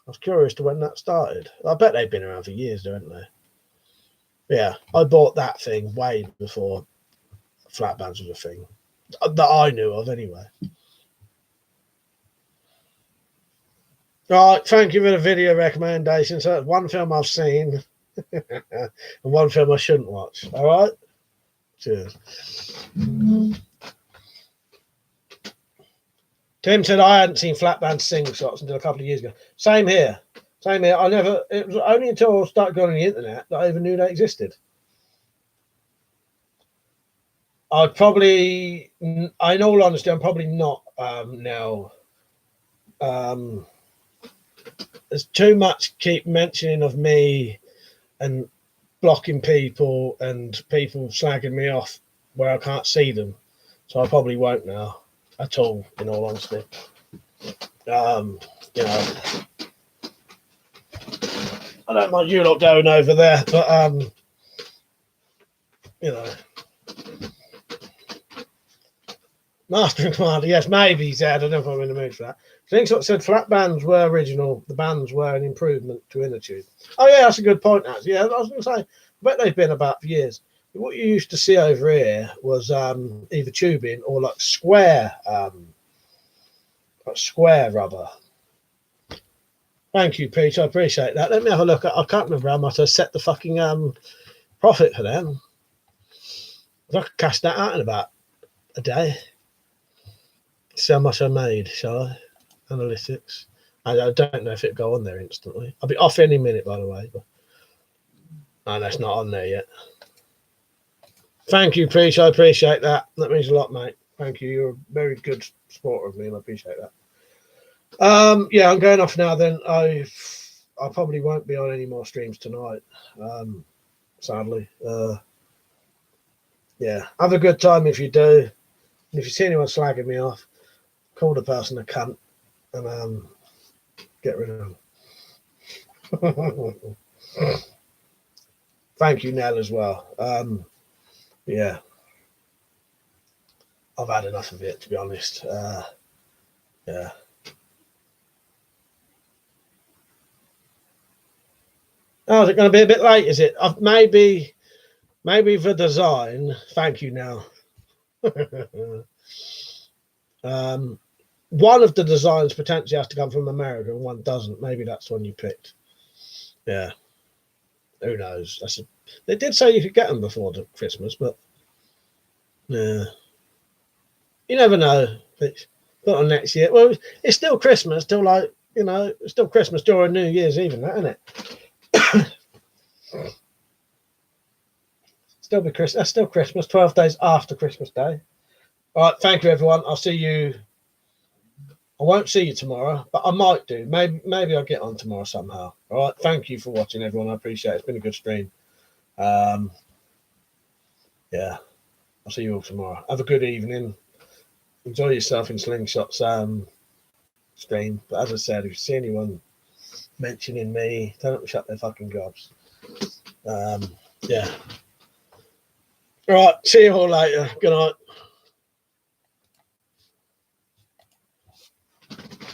I was curious to when that started. I bet they've been around for years, haven't they? Yeah, I bought that thing way before flat bands was a thing that I knew of, anyway. All right, thank you for the video recommendation. So that's one film I've seen and one film I shouldn't watch. All right, cheers. Tim said I hadn't seen flat band sing shots until a couple of years ago. Same here. Same here. I never. It was only until I started going on the internet that I even knew they existed. I'd probably, in all honesty, I'm probably not now. There's too much keep mentioning of me and blocking people and people slagging me off where I can't see them. So I probably won't now at all, in all honesty. You know, I don't mind you lot going over there, but you know. Master and Commander, yes, maybe, he said. I don't know if I'm in the mood for that. Slingshot said flat bands were original. The bands were an improvement to inner tube. Oh, yeah, that's a good point, actually. Yeah, I was going to say, I bet they've been about for years. What you used to see over here was either tubing or like square rubber. Thank you, Peter. I appreciate that. Let me have a look. I can't remember how much I set the fucking profit for them. I could cash that out in about a day. See how much I made, shall I? Analytics. I don't know if it'll go on there instantly. I'll be off any minute, by the way. But... no, that's not on there yet. Thank you, Preach. I appreciate that. That means a lot, mate. Thank you. You're a very good supporter of me, and I appreciate that. Yeah, I'm going off now then. I probably won't be on any more streams tonight, sadly. Yeah, have a good time if you do. And if you see anyone slagging me off, call the person a cunt and get rid of them. Thank you, Nell, as well. Yeah, I've had enough of it, to be honest. Yeah. Oh, is it going to be a bit late? Is it? Maybe for design. Thank you, Nell. One of the designs potentially has to come from America and one doesn't. Maybe that's one you picked. Yeah. Who knows? They did say you could get them before the Christmas, but yeah. You never know. It's not on next year. Well, it's still Christmas, till like, it's still Christmas during New Year's even, that, isn't it? Still be Christmas. That's still Christmas, 12 days after Christmas Day. All right, thank you, everyone. I'll see you. I won't see you tomorrow, but I might do. Maybe I'll get on tomorrow somehow. All right, thank you for watching, everyone. I appreciate it. It's been a good stream. Yeah, I'll see you all tomorrow. Have a good evening. Enjoy yourself in Slingshot's stream. But as I said, if you see anyone mentioning me, tell them to shut their fucking gobs. Yeah. All right, see you all later. Good night.